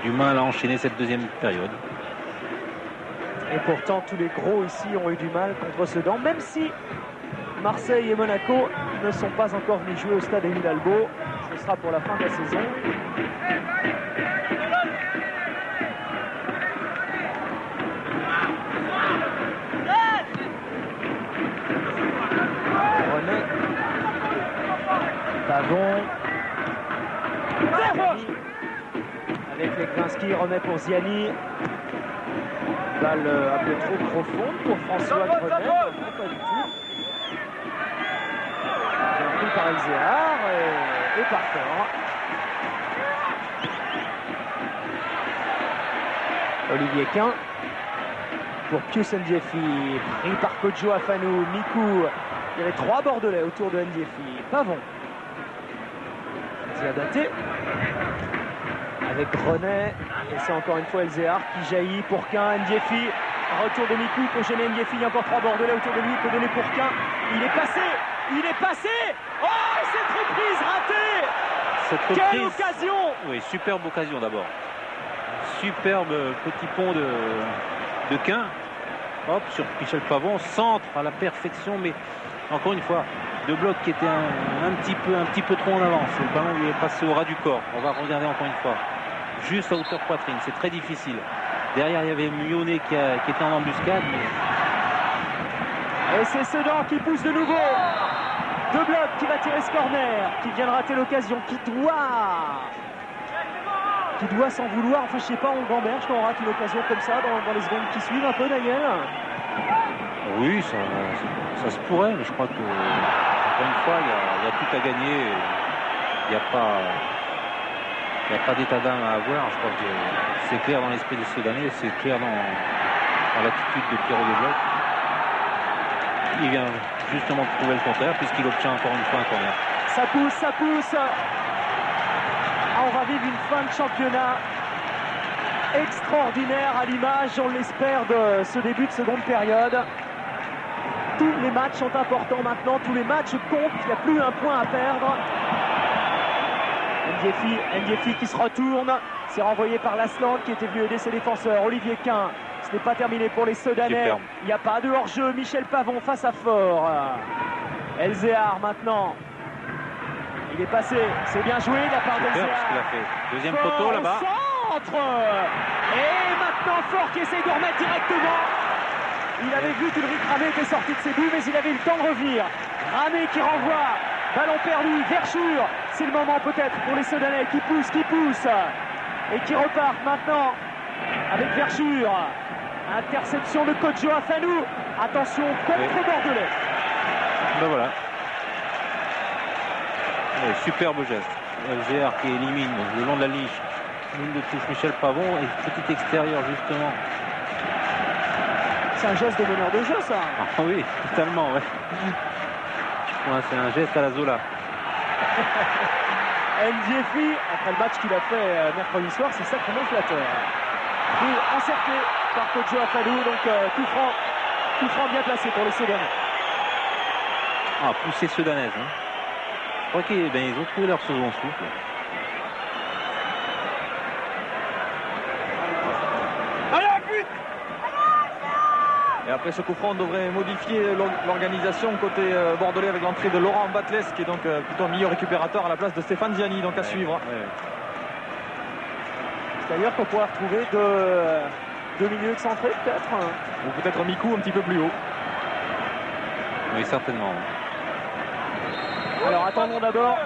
Du mal à enchaîner cette deuxième période. Et pourtant, tous les gros ici ont eu du mal contre Sedan, même si Marseille et Monaco ne sont pas encore venus jouer au stade Émile Albo. Ce sera pour la fin de la saison. René. Pavon. Avec Legrinski, remet pour Ziani. Balle un peu trop profonde pour François Grenet. Non, pas du tout. Bien pris par Elzéar et par Fort. Olivier Quin pour Pius Ndiefi, pris par Kodjo Afanou, Mikou. Il y avait 3 Bordelais autour de Ndiefi. Pavon. Diabaté avec René. Et c'est encore une fois Elzéar qui jaillit pour Quin. Ndiefi. Retour de Mikou pour gêner Ndiefi. Il y a encore 3 Bordelais autour de lui. Il peut donner pour Quin. Il est passé. Il est passé. Oh, cette reprise ratée. Quelle occasion. Oui, superbe occasion d'abord. Superbe petit pont de Quin. Hop, sur Michel Pavon, centre à la perfection, mais encore une fois, De Bloc qui était un petit peu trop en avance. Le ballon lui est passé au ras du corps. On va regarder encore une fois. Juste à hauteur poitrine, c'est très difficile. Derrière, il y avait Mionnet qui était en embuscade. Mais... Et c'est Sedan qui pousse de nouveau. De Bloc qui va tirer ce corner, qui vient de rater l'occasion, qui doit s'en vouloir. Enfin, je sais pas, on gamberge quand on rate une occasion comme ça dans les secondes qui suivent un peu, Daniel. Oui, ça se pourrait, mais je crois que encore une fois, il y a tout à gagner. Il n'y a pas d'état d'âme à avoir. Je crois que c'est clair dans l'esprit des Soudanais, c'est clair dans l'attitude de Pierrot De Bloc. Il vient justement de prouver le contraire puisqu'il obtient encore une fois un corner. Ça pousse. On va vivre une fin de championnat extraordinaire à l'image, on l'espère, de ce début de seconde période. Tous les matchs sont importants maintenant, tous les matchs comptent, il n'y a plus un point à perdre. Ndiefi qui se retourne, c'est renvoyé par Lasland qui était venu aider ses défenseurs. Olivier Quin, ce n'est pas terminé pour les Sedanais. Il n'y a pas de hors-jeu. Michel Pavon face à Fort. Elzéar maintenant. Il est passé, c'est bien joué de la part d'Elzéar. Deuxième poteau là-bas. Centre. Et maintenant Fort qui essaye de remettre directement. Il avait vu qu'Ulrich Ramé était sorti de ses buts, mais il avait eu le temps de revenir. Ramé qui renvoie. Ballon perdu, Verschure. C'est le moment peut-être pour les Sedanais qui poussent. Et qui repartent maintenant avec Verschure. Interception de Kodjo Afanou. Attention, contre Bordelais. Ben voilà. Ouais, superbe geste. Elzéar qui élimine le long de la ligne de touche Michel Pavon et petit extérieur justement. C'est un geste de meneur de jeu, ça. Ah oui, totalement, ouais. Ouais, c'est un geste à la Zola. Ndiefi, après le match qu'il a fait mercredi soir, c'est sacrément flatteur. Puis encerclé par Kodjo Afanou, donc coup franc bien placé pour les Soudanais. Ah, poussée soudanaise. Hein. Je crois qu'ils ont trouvé leur second souffle. Et après ce coup franc, on devrait modifier l'organisation côté bordelais avec l'entrée de Laurent Batles qui est donc plutôt un meilleur récupérateur à la place de Stéphane Ziani, donc à suivre. C'est-à-dire qu'on pourra retrouver deux milieux excentrés peut-être. Ou peut-être Mikou un petit peu plus haut. Oui, certainement. Alors attendons d'abord.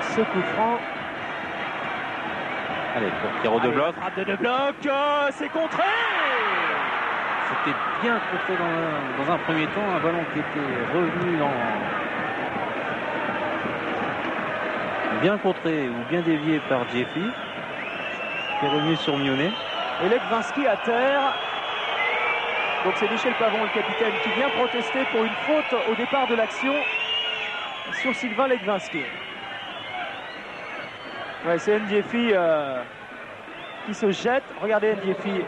Ce coup franc. Allez, pour Pierrot De Bloc. Frappe de De Bloc, c'est contré. C'était bien contré dans un premier temps, un ballon qui était revenu bien contré ou bien dévié par Ndiefi. qui est revenu sur Mionnet. Et Legwinski à terre. Donc c'est Michel Pavon, le capitaine, qui vient protester pour une faute au départ de l'action sur Sylvain Legwinski. Ouais, c'est Ndiefi qui se jette. Regardez Ndiefi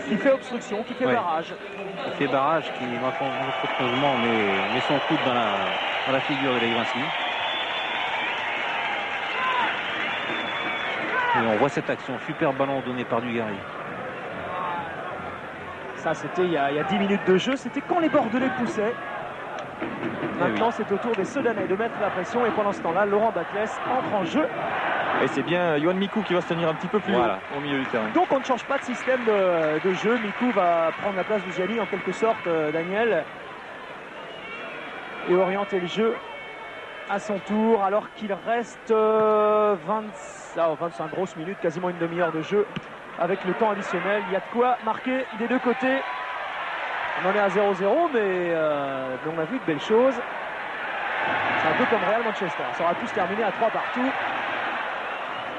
qui fait obstruction, qui fait barrage. Il fait barrage, qui malheureusement met son coude dans la figure de Legwinski. Et on voit cette action, super ballon donné par Dugarry. Ça c'était il y a 10 minutes de jeu, c'était quand les Bordelais poussaient. Maintenant c'est au tour des Sedanais de mettre la pression et pendant ce temps-là, Laurent Batles entre en jeu. Et c'est bien Yohan Mikou qui va se tenir un petit peu plus haut au milieu du terrain. Donc on ne change pas de système de jeu. Mikou va prendre la place de Gianni en quelque sorte, Daniel, et orienter le jeu à son tour alors qu'il reste 25 grosses minutes, quasiment une demi-heure de jeu avec le temps additionnel. Il y a de quoi marquer des deux côtés. On en est à 0-0 mais on a vu de belles choses. C'est un peu comme Real Manchester, ça aura tous terminé à 3 partout.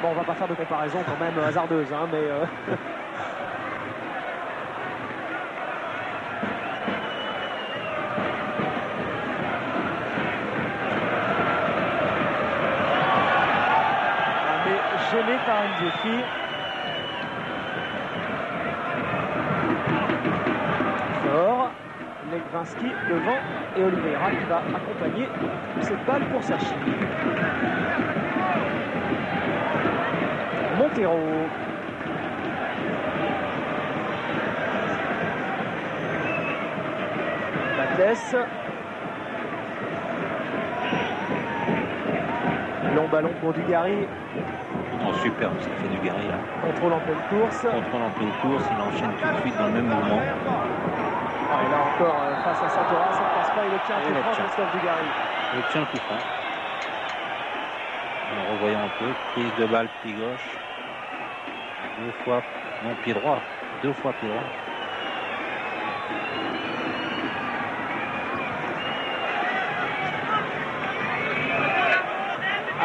Bon, on va pas faire de comparaison quand même hasardeuse, hein, mais gêné par Ndiefi. Fort, Legwinski devant et Oliveira qui va accompagner cette balle pour Sachi. Montero. Batles. Long ballon pour Dugarry. Oh, superbe ce qu'a fait Dugarry là. Contrôle en pleine course. Contrôle en pleine course, il enchaîne tout de suite dans le même mouvement. Et là encore face à Santora, ça ne passe pas, il obtient un coup franc, Christophe Dugarry. Il obtient le coup franc. En revoyant un peu, prise de balle pied gauche. 2 fois, non pied droit, 2 fois pied droit.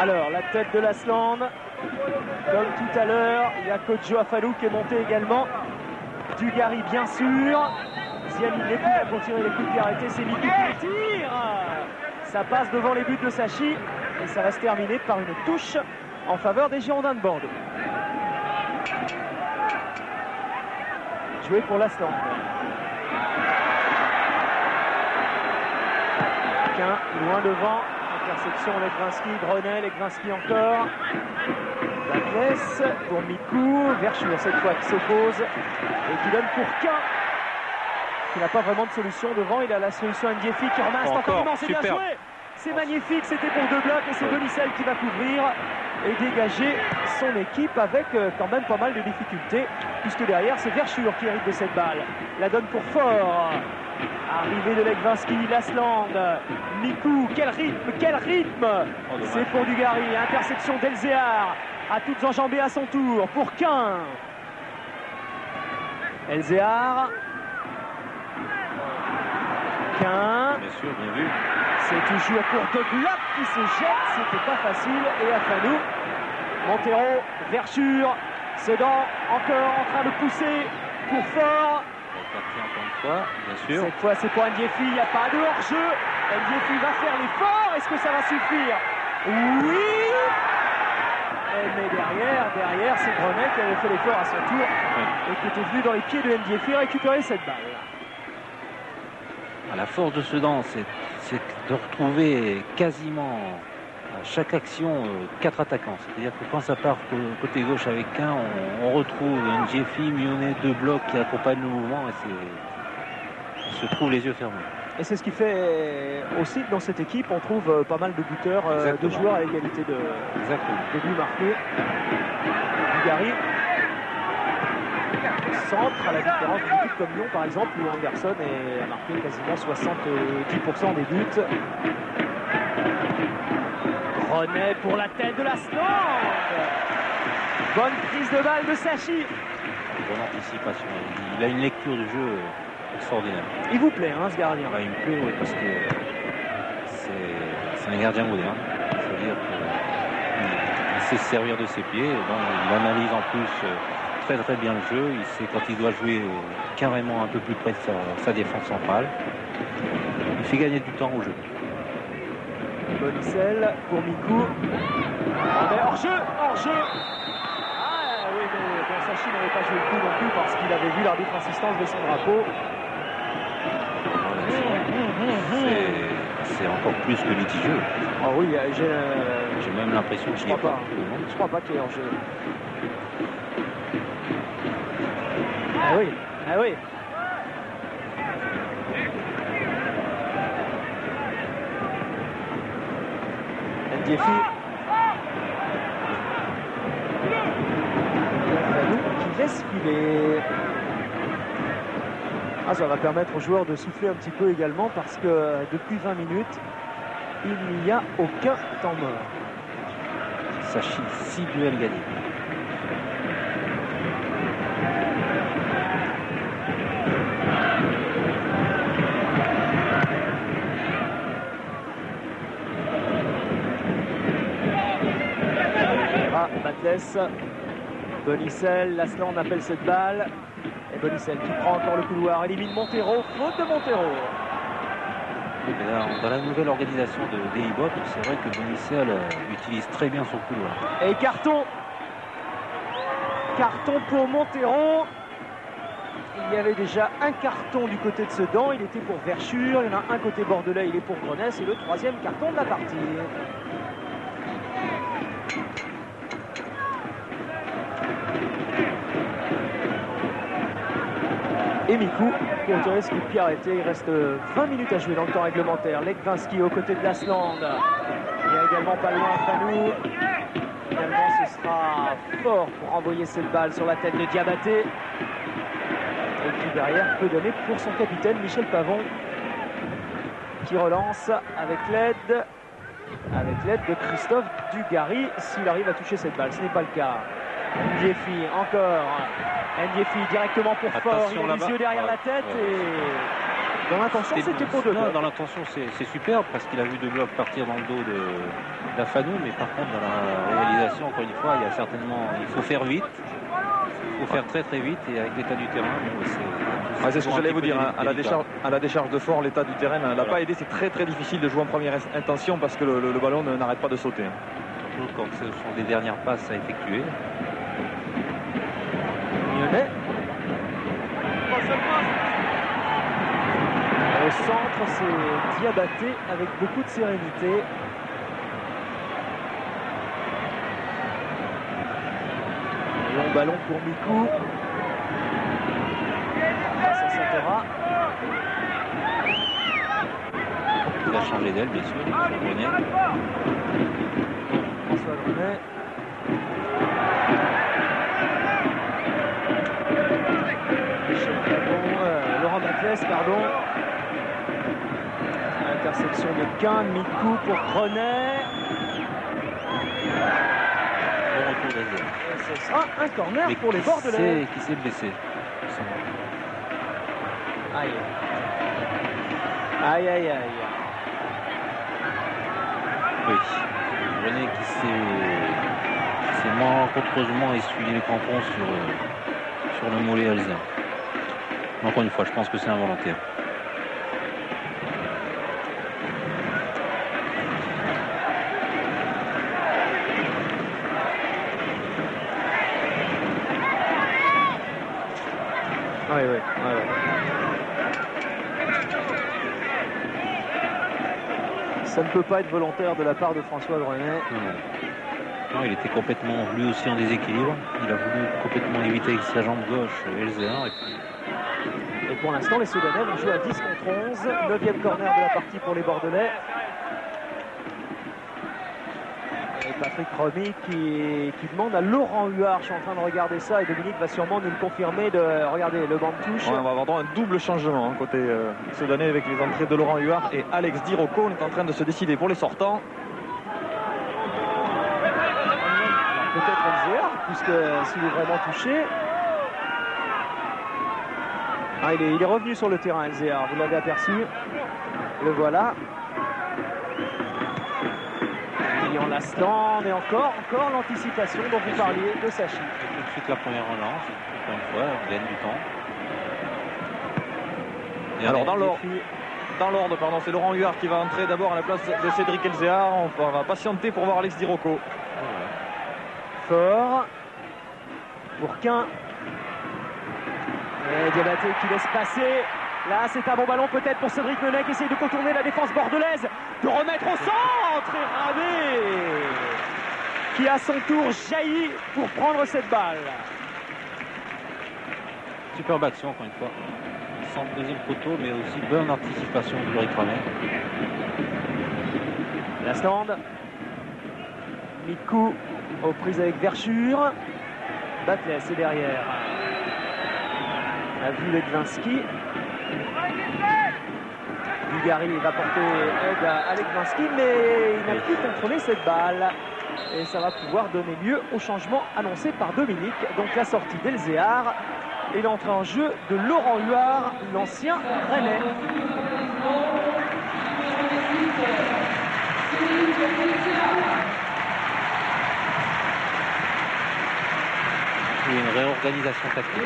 Alors la tête de Lasland, comme tout à l'heure, il y a Kodjo Afalou qui est monté également. Dugarry bien sûr. Ziani n'est plus pour tirer les coups de pied arrêtés, c'est Mikou qui tire. Ça passe devant les buts de Sachi et ça va se terminer par une touche en faveur des Girondins de Bordeaux. Joué pour Lasland. Quin, loin devant. Interception Legwinski, Grenet, Legwinski encore. Batles pour Mikou, Verschure cette fois qui s'oppose et qui donne pour Quin, qui n'a pas vraiment de solution devant. Il a la solution Ndiefi qui remet instantanément, c'est bien joué. C'est magnifique, c'était pour 2 blocs et c'est Bonicel qui va couvrir et dégager son équipe avec quand même pas mal de difficultés puisque derrière c'est Verschure qui hérite de cette balle. La donne pour Fort. Arrivée de Legwinski, Lasland, Mikou, quel rythme, c'est pour Dugarry, interception d'Elzéar, à toutes enjambées à son tour, pour Quin. Elzéar, Quin, bien sûr, bien vu. C'est toujours pour De Bloc qui se jette, c'était pas facile, et Afalou, Montero, Verschure, Sedan encore en train de pousser pour Fort. Encore une fois, bien sûr. Cette fois, c'est pour Ndiefi, il n'y a pas de hors-jeu. Ndiefi va faire l'effort, est-ce que ça va suffire? Oui. Mais derrière, c'est Grenet qui avait fait l'effort à son tour et qui était venu dans les pieds de Ndiefi récupérer cette balle. La force de Sedan, c'est de retrouver quasiment à chaque action 4 attaquants. C'est-à-dire que quand ça part côté gauche avec Quin, on retrouve Ndiefi, Mionnet, 2 blocs qui accompagnent le mouvement et on se trouve les yeux fermés. Et c'est ce qui fait aussi dans cette équipe, on trouve pas mal de buteurs, de joueurs à égalité de buts marqués. Dugarry centre, à la différence d'une équipe comme Lyon par exemple, où Anderson a marqué quasiment 70% des buts. Grenet pour la tête de Lasland. Bonne prise de balle de Sachi. Bonne anticipation. Il a une lecture du jeu extraordinaire. Il vous plaît, hein, ce gardien? Il me plaît, oui, parce que c'est un gardien moderne. C'est-à-dire qu'il sait se servir de ses pieds. Donc, il analyse en plus très très bien le jeu. Il sait quand il doit jouer carrément un peu plus près de sa défense centrale. Il fait gagner du temps au jeu. Bonicel pour Mikou. Hors-jeu. Ah oui, mais bon, Sachi n'avait pas joué le coup non plus parce qu'il avait vu l'arbitre assistance de son drapeau. C'est encore plus que litigieux. Ah oui, j'ai même l'impression qu'il n'y a pas. Je crois pas qu'il y ait hors-jeu. Ah oui. Ndiefi qui laisse filer. Ça va permettre aux joueurs de souffler un petit peu également parce que depuis 20 minutes, il n'y a aucun temps mort. Sachi, 6 duels gagnés. Batles, Bonicel, Lasland appelle cette balle. Et Bonicel qui prend encore le couloir, élimine Montero, faute de Montero. Dans la nouvelle organisation de Deibot, c'est vrai que Bonicel utilise très bien son couloir. Et carton pour Montero. Il y avait déjà un carton du côté de Sedan, il était pour Verschure, il y en a un côté bordelais, il est pour Grenès, et le troisième carton de la partie. Et Mikou pour tirer ce coup de pied arrêté. Il reste 20 minutes à jouer dans le temps réglementaire. Lekvinski aux côtés de Lasland. Il y a également pas loin Fanou. Finalement, ce sera fort pour envoyer cette balle sur la tête de Diabaté. Et qui derrière peut donner pour son capitaine Michel Pavon qui relance avec l'aide de Christophe Dugarry s'il arrive à toucher cette balle. Ce n'est pas le cas. Ndiefi encore. Ndiefi directement pour Fort, il a les yeux derrière la tête et dans l'intention c'était pour deux. Dans l'intention c'est superbe parce qu'il a vu deux blocs partir dans le dos d'Afanou, mais par contre dans la réalisation encore une fois il faut faire vite, il faut faire très très vite et avec l'état du terrain c'est ce que j'allais vous dire, à la décharge de Fort, l'état du terrain n'a pas aidé, c'est très très difficile de jouer en première intention parce que le ballon n'arrête pas de sauter. Surtout quand ce sont des dernières passes à effectuer. Au centre, c'est Diabaté avec beaucoup de sérénité. Long ballon pour Mikou. Ça Santera. Il a changé d'aile, bien sûr. François Grenet. Laurent Batles, pardon. Interception de Quin, Mikou pour Grenet. Bon retour d'Azir. Ce sera un corner pour les Bordelais. Qui s'est blessé. Aïe. Oui. Grenet qui s'est malencontreusement essuyé les crampons sur le mollet alsacien. Encore une fois, je pense que c'est involontaire. Ouais. Ça ne peut pas être volontaire de la part de François Grenet. Non, il était complètement, lui aussi en déséquilibre. Il a voulu complètement éviter avec sa jambe gauche Elzéar. Et pour l'instant, les Soudanais vont jouer à 10 contre 11. 9e corner de la partie pour les Bordelais. Et Patrick Romy qui demande à Laurent Huard, je suis en train de regarder ça et Dominique va sûrement nous le confirmer, de regarder le banc de touche. On va avoir droit à un double changement côté Soudanais avec les entrées de Laurent Huard et Alex Diroko. On est en train de se décider pour les sortants. Peut-être Elzéar, puisque s'il est vraiment touché. Il est revenu sur le terrain, Elzéar, vous l'avez aperçu. Le voilà. stand et encore l'anticipation dont vous parliez de Sachi. Et tout de suite la première relance, encore une fois, on gagne du temps. Et alors dans l'ordre, c'est Laurent Huard qui va entrer d'abord à la place de Cédric Elzéar. On va patienter pour voir Alex Di-Rocco. Fort pour Quin. Et Diabaté qui laisse passer. Là, c'est un bon ballon peut-être pour Cédric Menet qui essaye de contourner la défense bordelaise, de remettre au centre et Rabé qui à son tour jaillit pour prendre cette balle. Superbe action encore une fois. Centre deuxième poteau, mais aussi bonne anticipation de Loïc Ramet. La stand. Mikou aux prises avec Verschure. Batles est derrière. La vue Legwinski. Dugarry va porter aide à Legwinski, mais il n'a plus contrôlé cette balle. Et ça va pouvoir donner lieu au changement annoncé par Dominique. Donc la sortie d'Elzéar et l'entrée en jeu de Laurent Huard, l'ancien Rennais. Une réorganisation tactique.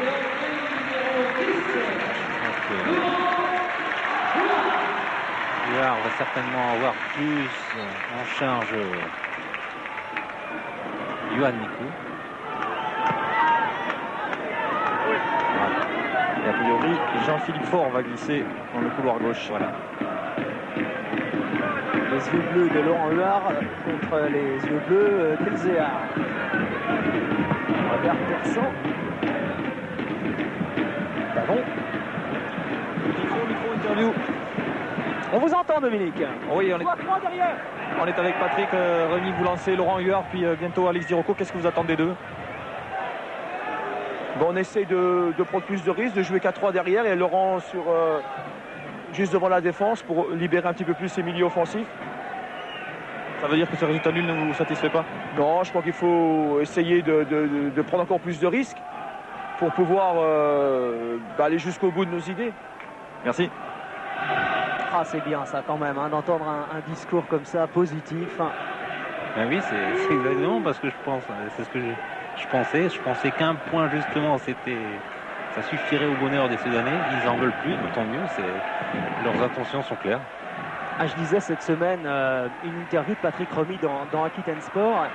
Huard va certainement avoir plus en charge Yohan Mikou. Et a priori, Jean-Philippe Faure va glisser dans le couloir gauche. Voilà. Les yeux bleus de Laurent Huard contre les yeux bleus d'Elzéar. Robert Persan. Ballon. Micro, interview. On vous entend, Dominique. Oui, on est avec Patrick Remy, vous lancez Laurent Huard, puis bientôt Alex Di-Rocco. Qu'est-ce que vous attendez d'eux? Bon, on essaye de prendre plus de risques, de jouer qu'à 3 derrière et Laurent juste devant la défense pour libérer un petit peu plus ses milieux offensifs. Ça veut dire que ce résultat nul ne vous satisfait pas? Non, je crois qu'il faut essayer de prendre encore plus de risques pour pouvoir aller jusqu'au bout de nos idées. Merci. Ah, c'est bien ça quand même, d'entendre un discours comme ça, positif. Ben oui, c'est exactement parce que c'est ce que je pensais. Je pensais qu'un point justement, ça suffirait au bonheur des Soudanais. Ils en veulent plus, tant mieux. Leurs intentions sont claires. Je disais cette semaine une interview de Patrick Remy dans Aquitaine Sport.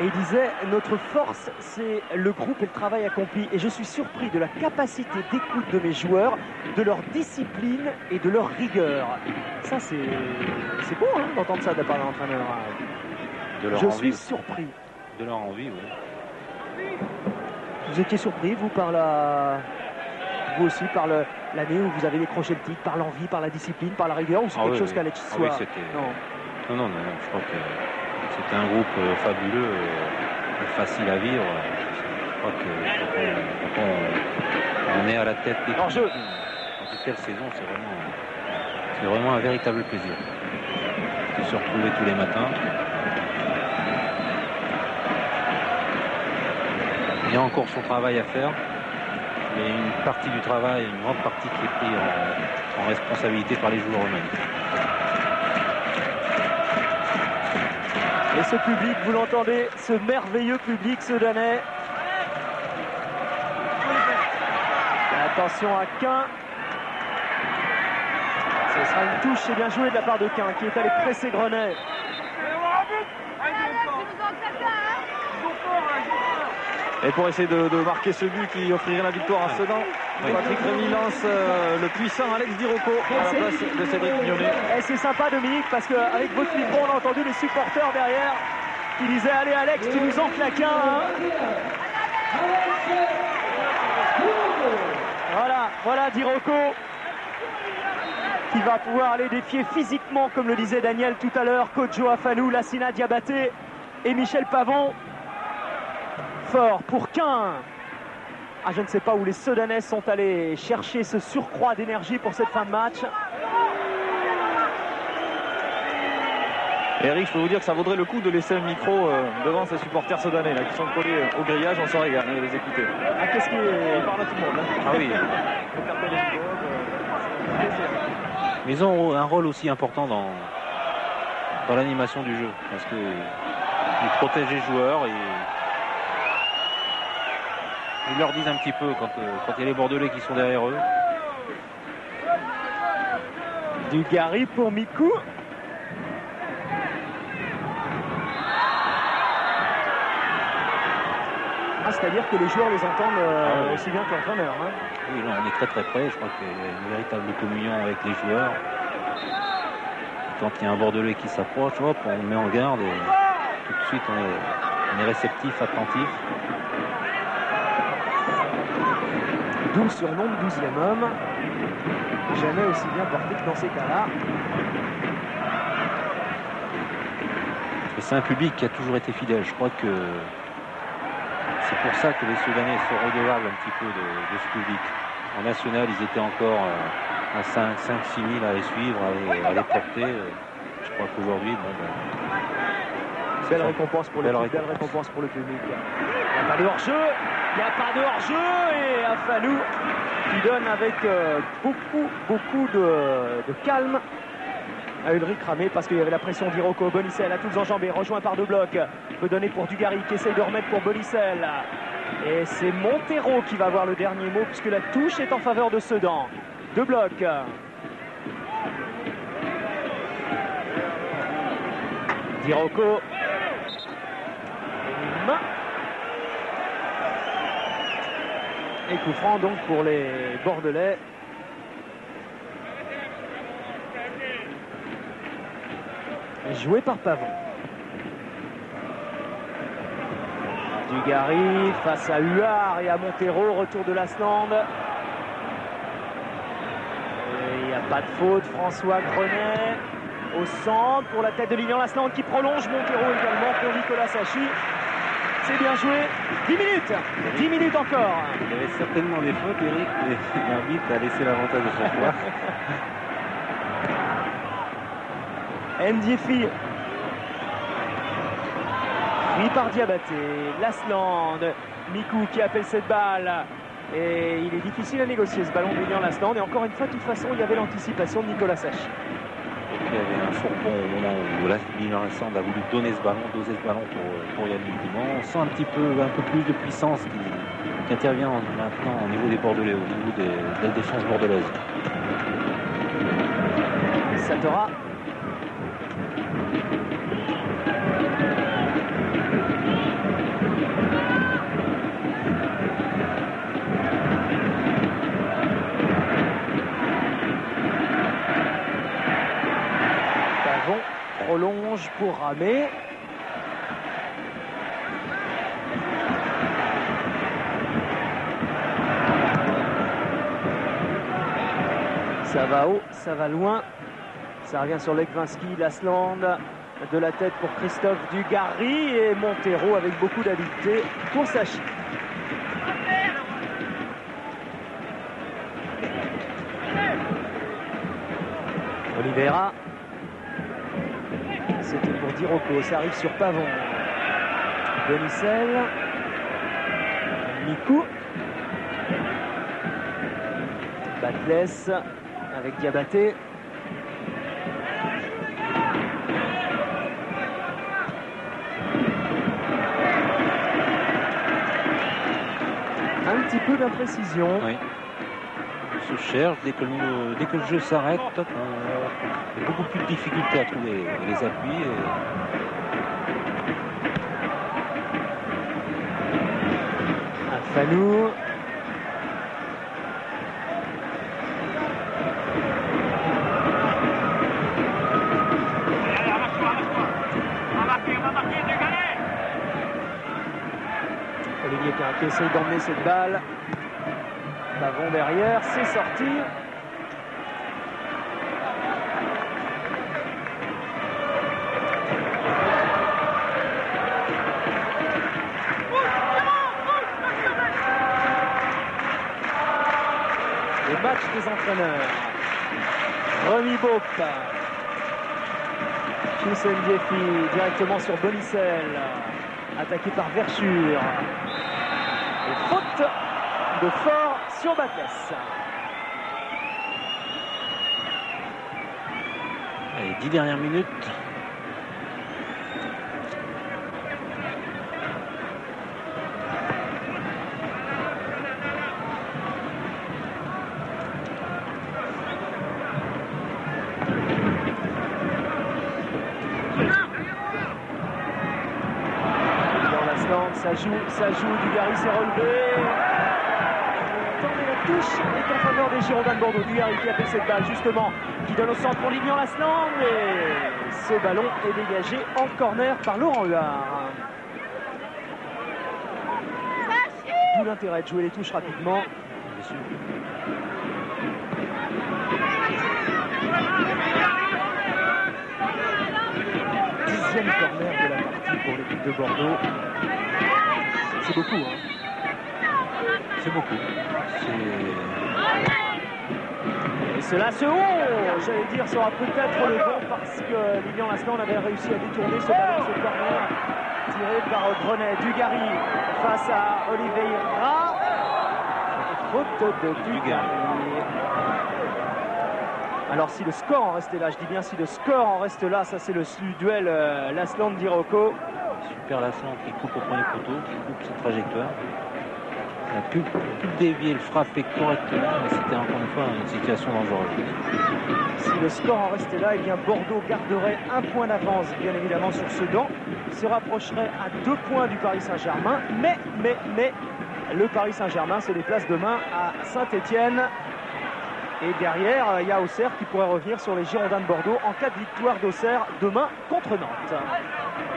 Et il disait, notre force, c'est le groupe et le travail accompli. Et je suis surpris de la capacité d'écoute de mes joueurs, de leur discipline et de leur rigueur. Ça, c'est beau d'entendre ça de la part d'un entraîneur. Je suis surpris. De leur envie, oui. Vous étiez surpris, vous, vous aussi, par l'année où vous avez décroché le titre, par l'envie, par la discipline, par la rigueur, ou c'est quelque chose qu'Alex soit... Oui, c'était... Non, je crois que... C'était un groupe fabuleux, facile à vivre. Je crois que quand on est à la tête des hors-jeu dans une telle saison, c'est vraiment un véritable plaisir de se retrouver tous les matins. Il y a encore son travail à faire, mais une partie du travail, une grande partie qui est prise en responsabilité par les joueurs eux-mêmes. Et ce public, vous l'entendez, ce merveilleux public soudanais. Attention à Quin. Ce sera une touche, c'est bien joué de la part de Quin qui est allé presser Grenet. Et pour essayer de marquer ce but qui offrirait la victoire à Sedan, Patrick Remy lance le puissant Alex Di-Rocco à la place de Cédric Mignonnet. Et c'est sympa, Dominique, parce qu'avec votre micro, on a entendu les supporters derrière qui disaient allez Alex, tu nous en claques un. Voilà Di-Rocco qui va pouvoir aller défier physiquement, comme le disait Daniel tout à l'heure, coach Joe Afalou, Lassina Diabaté et Michel Pavon. Fort pour Quin. Je ne sais pas où les Soudanais sont allés chercher ce surcroît d'énergie pour cette fin de match. Eric, je peux vous dire que ça vaudrait le coup de laisser le micro devant ces supporters soudanais là, qui sont collés au grillage, on se régale de les écouter. Qu'est-ce qui est... Ils parlent à tout le monde. Ah oui. Mais ils ont un rôle aussi important dans l'animation du jeu, parce que Ils protègent les joueurs et ils leur disent un petit peu quand il y a les Bordelais qui sont derrière eux. Dugarry pour Mikou. C'est-à-dire que les joueurs les entendent aussi bien que l'entraîneur. Hein. Oui, là, on est très très près. Je crois qu'il y a une véritable communion avec les joueurs. Quand il y a un Bordelais qui s'approche, hop, on le met en garde et tout de suite on est réceptif, attentif. D'où le surnom de 12e homme. Jamais aussi bien porté que dans ces cas-là. C'est un public qui a toujours été fidèle. Je crois que c'est pour ça que les Soudanais sont redevables un petit peu de ce public. En national, ils étaient encore à 5-6 000 à les suivre, à les porter. Je crois qu'aujourd'hui, belle récompense pour belle récompense pour le public. Il n'y a pas de hors-jeu. Il n'y a pas de hors-jeu. Et Afalou qui donne avec beaucoup de calme à Ulrich Ramé parce qu'il y avait la pression d'Iroko. Bonicel a tous enjambé, rejoint par deux blocs. Peut donner pour Dugarry qui essaye de remettre pour Bonicel. Et c'est Montero qui va avoir le dernier mot puisque la touche est en faveur de Sedan. Deux blocs. D'Iroko. Et coup franc donc pour les Bordelais. Joué par Pavon. Dugarry face à Huard et à Montero. Retour de Lasland. Il n'y a pas de faute. François Grenet au centre pour la tête de Lilian Lasland qui prolonge. Montero également pour Nicolas Sachi. C'est bien joué. 10 minutes. 10 minutes encore. Il y avait certainement des fautes, Eric, mais l'arbitre a laissé l'avantage à chaque fois. Ndiefi. Pris par Diabaté. Lasland. Mikou qui appelle cette balle. Et il est difficile à négocier ce ballon de Lilian Lasland. Et encore une fois, de toute façon, il y avait l'anticipation de Nicolas Sachi. Il y avait un fourgon au moment où Lilian Lasland a voulu doser ce ballon pour Yannick Dumont. On sent un peu plus de puissance qui intervient maintenant au niveau des Bordelais, au niveau de la défense bordelaise. Satora. Pavon prolonge pour Ramé. Ça va haut, ça va loin. Ça revient sur Lekvinski, Lasland de la tête pour Christophe Dugarry et Montero avec beaucoup d'habileté pour Sachi. Oliveira. C'était pour Diroko, ça arrive sur Pavon. Bonicel. Mikou. Batles avec Diabaté. Un petit peu d'imprécision. Oui. On se cherche, dès que le jeu s'arrête, on a beaucoup plus de difficultés à trouver les appuis. Falou. Olivier qui essaye d'emmener cette balle. Pavon derrière, c'est sorti. Le match des entraîneurs. Remy Bope. Chus Ndiefi directement sur Bonicel. Attaqué par Verschure. Et faute de Fort sur Batles. Les 10 dernières minutes. Ça joue, Dugarry s'est relevé. La touche est en faveur des Girondins de Bordeaux. Dugarry qui appelle cette balle justement, qui donne au centre pour Lilian Lasland, et ce ballon est dégagé en corner par Laurent Huard. D'où l'intérêt de jouer les touches rapidement. Bien sûr. Dixième corner de la partie pour l'équipe de Bordeaux. C'est beaucoup, hein. C'est beaucoup. Et cela se haut, j'allais dire, sera peut-être le bon parce que Lilian Lasland avait réussi à détourner ce ballon, ce corner tiré par Grenet. Dugarry face à Oliveira. Faute de Dugarry. Alors si le score en restait là, je dis bien si le score en reste là, ça c'est le duel Lasland-Dirocco. Super Lasland qui coupe au premier poteau, qui coupe sa trajectoire. Il a pu dévier, le frapper correctement, mais c'était encore une fois une situation dangereuse. Si le score en restait là, eh bien Bordeaux garderait un point d'avance, bien évidemment, sur Sedan. Il se rapprocherait à 2 points du Paris Saint-Germain. Mais, le Paris Saint-Germain se déplace demain à Saint-Étienne. Et derrière, il y a Auxerre qui pourrait revenir sur les Girondins de Bordeaux en cas de victoire d'Auxerre demain contre Nantes.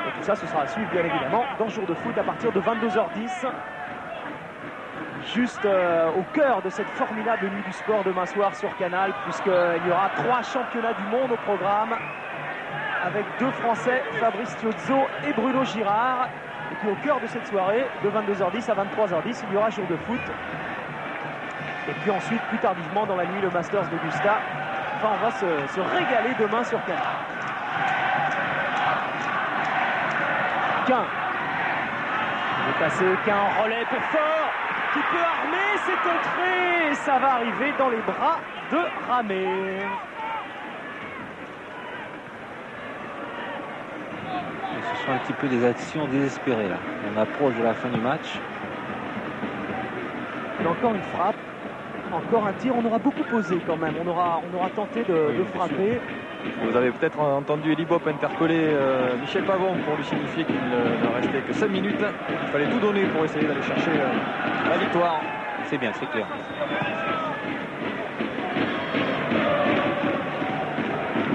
Et tout ça, ce sera à suivre, bien évidemment, dans Jour de foot à partir de 22h10. Juste au cœur de cette formidable nuit du sport demain soir sur Canal, puisqu'il y aura 3 championnats du monde au programme avec 2 Français, Fabrice Tiozzo et Bruno Girard. Et puis au cœur de cette soirée, de 22h10 à 23h10, il y aura Jour de foot. Et puis ensuite, plus tardivement dans la nuit, le Masters d'Augusta. Enfin, on va se régaler demain sur Canal. Quin. Il est passé, Quin en relais pour Fort, qui peut armer, c'est entré, et ça va arriver dans les bras de Ramé. Ce sont un petit peu des actions désespérées là. On approche de la fin du match. Et encore une frappe, encore un tir. On aura beaucoup posé quand même. On aura tenté de frapper. Vous avez peut-être entendu Eli Bop intercoller Michel Pavon pour lui signifier qu'il ne restait que 5 minutes. Il fallait tout donner pour essayer d'aller chercher la victoire. C'est bien, c'est clair.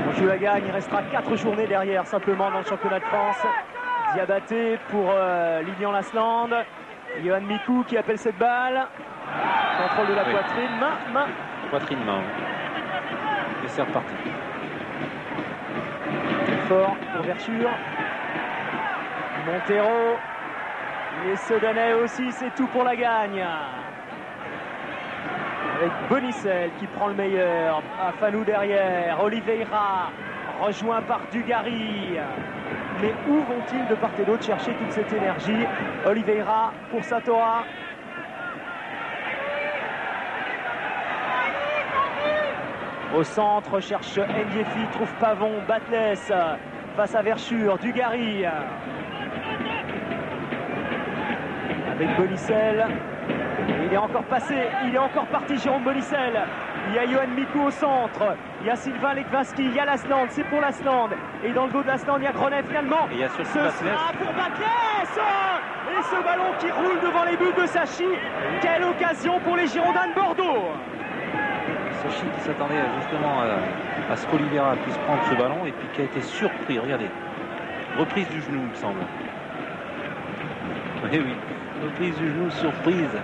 On joue la gagne, il restera 4 journées derrière simplement dans le championnat de France. Diabaté pour Lilian Lasland. Johan Mikou qui appelle cette balle. Contrôle de la poitrine, main. Poitrine, main. Et c'est reparti. Fort pour Verture. Montero. Les Sedanais aussi, c'est tout pour la gagne. Avec Bonicel qui prend le meilleur. Afanou derrière. Oliveira rejoint par Dugarry. Mais où vont-ils de part et d'autre chercher toute cette énergie? Oliveira pour Satoa. Au centre, cherche Ndiefi, trouve Pavon, Batles face à Verchure, Dugarry. Avec Bonicel. Il est encore passé, il est encore parti, Jérôme Bonicel. Il y a Johan Mikou au centre. Il y a Sylvain Lekvaski, il y a Lasland, c'est pour Lasland. Et dans le dos de Lasland, il y a Grenet finalement. Et il y a ce sera pour Batles. Et ce ballon qui roule devant les buts de Sachi. Quelle occasion pour les Girondins de Bordeaux. Sachi qui s'attendait justement à ce qu'Oliveira puisse prendre ce ballon et puis qui a été surpris. Regardez, reprise du genou, il me semble. Oui, reprise du genou, surprise.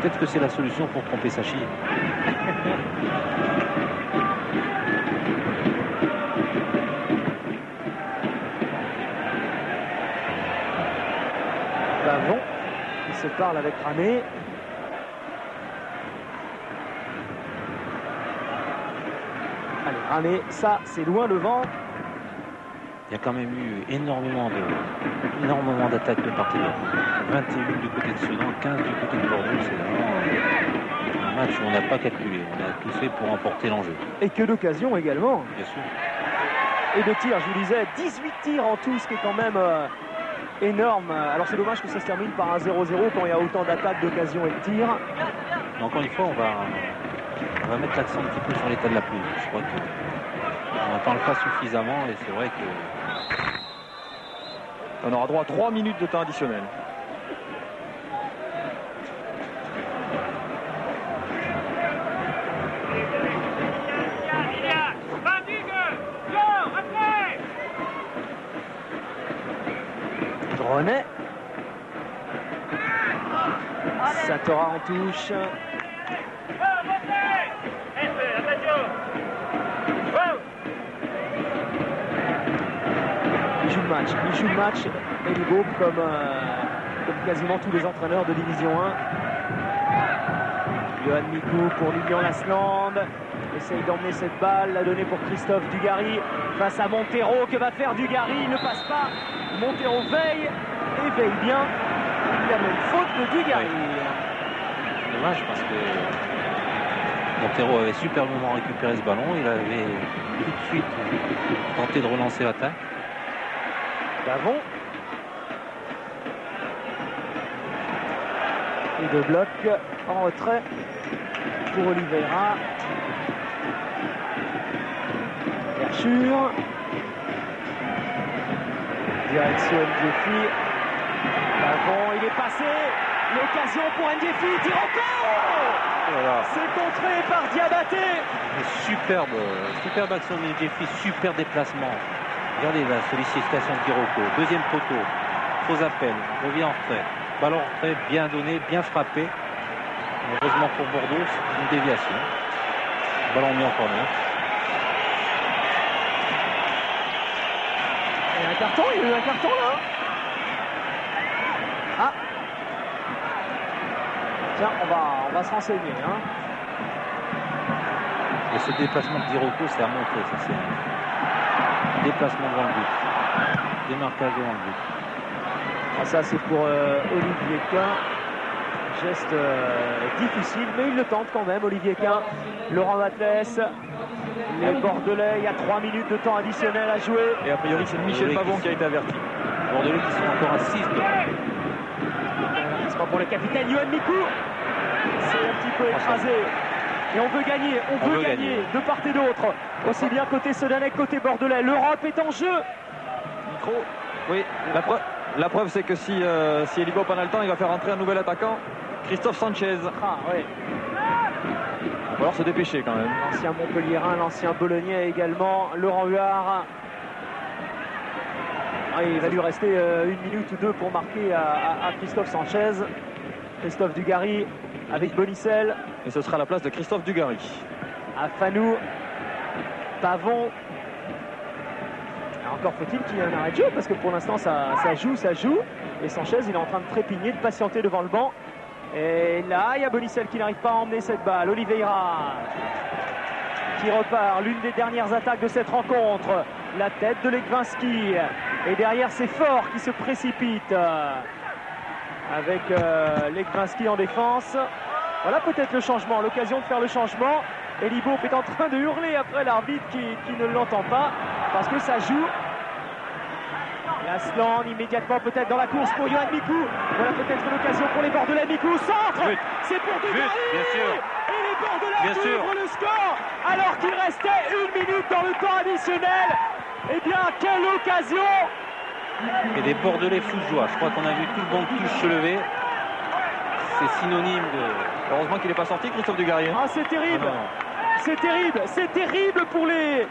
Peut-être que c'est la solution pour tromper Sachi. Pavon qui se parle avec Ramé. Allez, Ramé, ça c'est loin devant. Il y a quand même eu énormément d'attaques de part et d'autre. 21 du côté de Sedan, 15 du côté de Bordeaux. C'est vraiment un match où on n'a pas calculé. On a tout fait pour remporter l'enjeu. Et que d'occasions également. Bien sûr. Et de tirs, je vous disais, 18 tirs en tout, ce qui est quand même énorme. Alors c'est dommage que ça se termine par un 0-0 quand il y a autant d'attaques, d'occasions et de tirs. Mais encore une fois, on va mettre l'accent un petit peu sur l'état de la pelouse. Je crois qu'on n'en parle pas suffisamment et c'est vrai que... On aura droit à 3 minutes de temps additionnel. René. Satora en touche. Il joue le match. Elibo comme quasiment tous les entraîneurs de Division 1. Johan Mikou pour l'Union Lasland. Essaye d'emmener cette balle, la donner pour Christophe Dugarry face à Montero. Que va faire Dugarry? Il ne passe pas. Montero veille et veille bien. Il y a même faute de Dugarry. Oui. Dommage parce que Montero avait superbement récupéré ce ballon. Il avait tout de suite tenté de relancer l'attaque. Davon. Et de bloc en retrait pour Oliveira. Verschure. Direction Ndjefi. Davon, il est passé. L'occasion pour Ndjefi. Tir au corps. Voilà. C'est contré par Diabaté. Superbe action de Ndjefi. Super déplacement. Regardez la sollicitation de Biroko. Deuxième poteau. Faux appel. Revient en retrait. Ballon en retrait. Bien donné. Bien frappé. Heureusement pour Bordeaux, c'est une déviation. Ballon mis en corner. Il y a un carton, il y a eu un carton là. Ah. Tiens, on va se renseigner. Hein. Et ce déplacement de Biroko, c'est à montrer. Ça, c'est un déplacement devant le but. Démarquage devant le but. Ah, ça, c'est pour Olivier Quin. Geste difficile, mais il le tente quand même, Olivier Quin. Laurent Matlès. Les Bordelais, il y a 3 minutes de temps additionnel à jouer. Et a priori, c'est Michel Pavon qui a été averti. Les Bordelais qui sont encore à 6 de... C'est pas pour le capitaine Johan Mikou. C'est un petit peu écrasé. Et on veut gagner, on veut gagner de part et d'autre. Aussi bien côté Sedanais que côté Bordelais. L'Europe est en jeu. Micro. Oui, la preuve c'est que si Elibo pas le temps, il va faire rentrer un nouvel attaquant, Christophe Sanchez. Ah ouais. Il va falloir se dépêcher quand même. L'ancien Montpellierin, l'ancien Bolognais également, Laurent Huard. Ah, il va lui rester 1 minute ou 2 pour marquer à Christophe Sanchez. Christophe Dugarry avec Bonicel. Et ce sera la place de Christophe Dugarry. Afanou, Pavon. Encore faut-il qu'il y ait un arrêt de jeu parce que pour l'instant ça joue. Et Sanchez il est en train de trépigner, de patienter devant le banc. Et là il y a Bonicel qui n'arrive pas à emmener cette balle. Oliveira qui repart, l'une des dernières attaques de cette rencontre. La tête de Legwinski. Et derrière c'est Fort qui se précipite. Avec Legwinski en défense. Voilà peut-être le changement, l'occasion de faire le changement. Elibo est en train de hurler après l'arbitre qui ne l'entend pas parce que ça joue. Lasland immédiatement peut-être dans la course pour Johan Mikou. Voilà peut-être l'occasion pour les Bordelais. Mikou centre. C'est pour Dugarry. Bien sûr. Et les Bordelais ouvrent le score alors qu'il restait 1 minute dans le temps additionnel. Eh bien quelle occasion. Et des Bordelais fous de joie. Je crois qu'on a vu tout le banc de touche se lever. C'est synonyme de... Heureusement qu'il n'est pas sorti, Christophe Dugarry. Ah, c'est terrible. Ah, non. C'est terrible pour les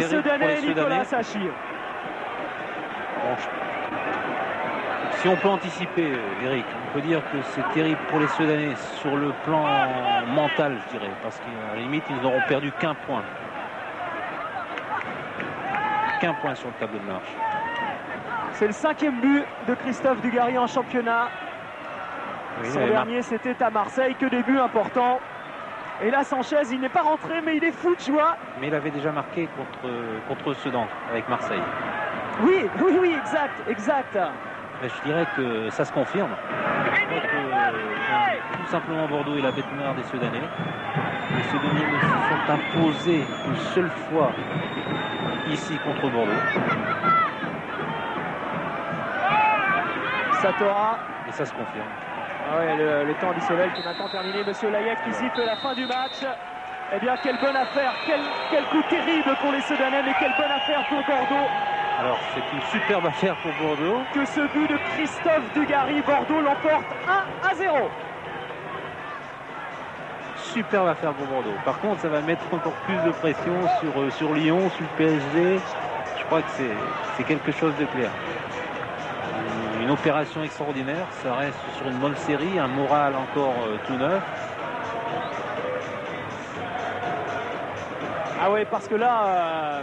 Sedanais et Nicolas Sachi. Bon, si on peut anticiper, Eric, on peut dire que c'est terrible pour les Sedanais sur le plan mental, je dirais, parce qu'à la limite, ils n'auront perdu qu'un point. Qu'un point sur le tableau de marche. C'est le 5e but de Christophe Dugarry en championnat. Oui, son dernier, c'était à Marseille. Que des buts importants. Et là, Sanchez, il n'est pas rentré, mais il est fou de joie. Mais il avait déjà marqué contre Sedan, avec Marseille. Oui, exact. Mais je dirais que ça se confirme. Je crois que tout simplement Bordeaux est la bête noire des Sedanais. Les Sedanais ne se sont imposés une seule fois ici contre Bordeaux. Satora. Et ça se confirme. Ah ouais, le temps additionnel qui est maintenant terminé. Monsieur Layek qui siffle la fin du match. Eh bien, quelle bonne affaire. Quel coup terrible pour les Sedanais, mais quelle bonne affaire pour Bordeaux. Alors, c'est une superbe affaire pour Bordeaux. Que ce but de Christophe Dugarry, Bordeaux l'emporte 1-0. Superbe affaire pour Bordeaux. Par contre, ça va mettre encore plus de pression sur Lyon, sur le PSG. Je crois que c'est quelque chose de clair. Une opération extraordinaire. Ça reste sur une bonne série, un moral encore tout neuf. Ah oui, parce que là,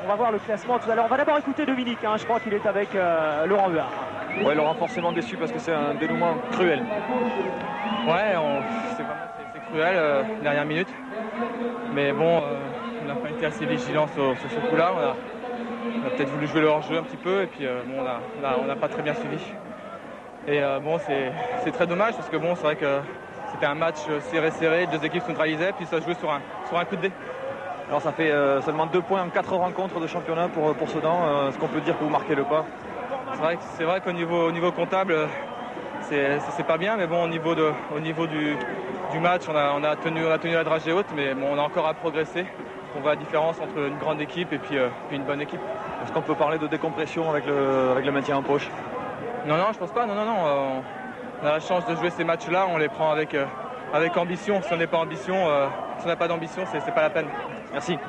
on va voir le classement tout à l'heure. On va d'abord écouter Dominique, hein. Je crois qu'il est avec Laurent Huard. Ouais, Laurent forcément déçu parce que c'est un dénouement cruel. Ouais, c'est cruel, dernière minute. Mais bon, on n'a pas été assez vigilant sur ce coup-là. On a peut-être voulu jouer le hors-jeu un petit peu et puis bon, on n'a pas très bien suivi. Et bon, c'est très dommage parce que bon, c'est vrai que c'était un match serré, deux équipes se neutralisaient, puis ça jouait sur un coup de dé. Alors ça fait seulement 2 points en 4 rencontres de championnat pour Sedan. Est-ce qu'on peut dire que vous marquez le pas? C'est vrai qu'au niveau comptable, c'est pas bien, mais bon, au niveau du match, on a tenu la dragée haute, mais bon, on a encore à progresser. On voit la différence entre une grande équipe et puis une bonne équipe. Est-ce qu'on peut parler de décompression avec le maintien en poche? Non, je pense pas. Non. On a la chance de jouer ces matchs-là, on les prend avec ambition. Si on n'est pas ambition, si on n'a pas d'ambition, c'est pas la peine. Merci.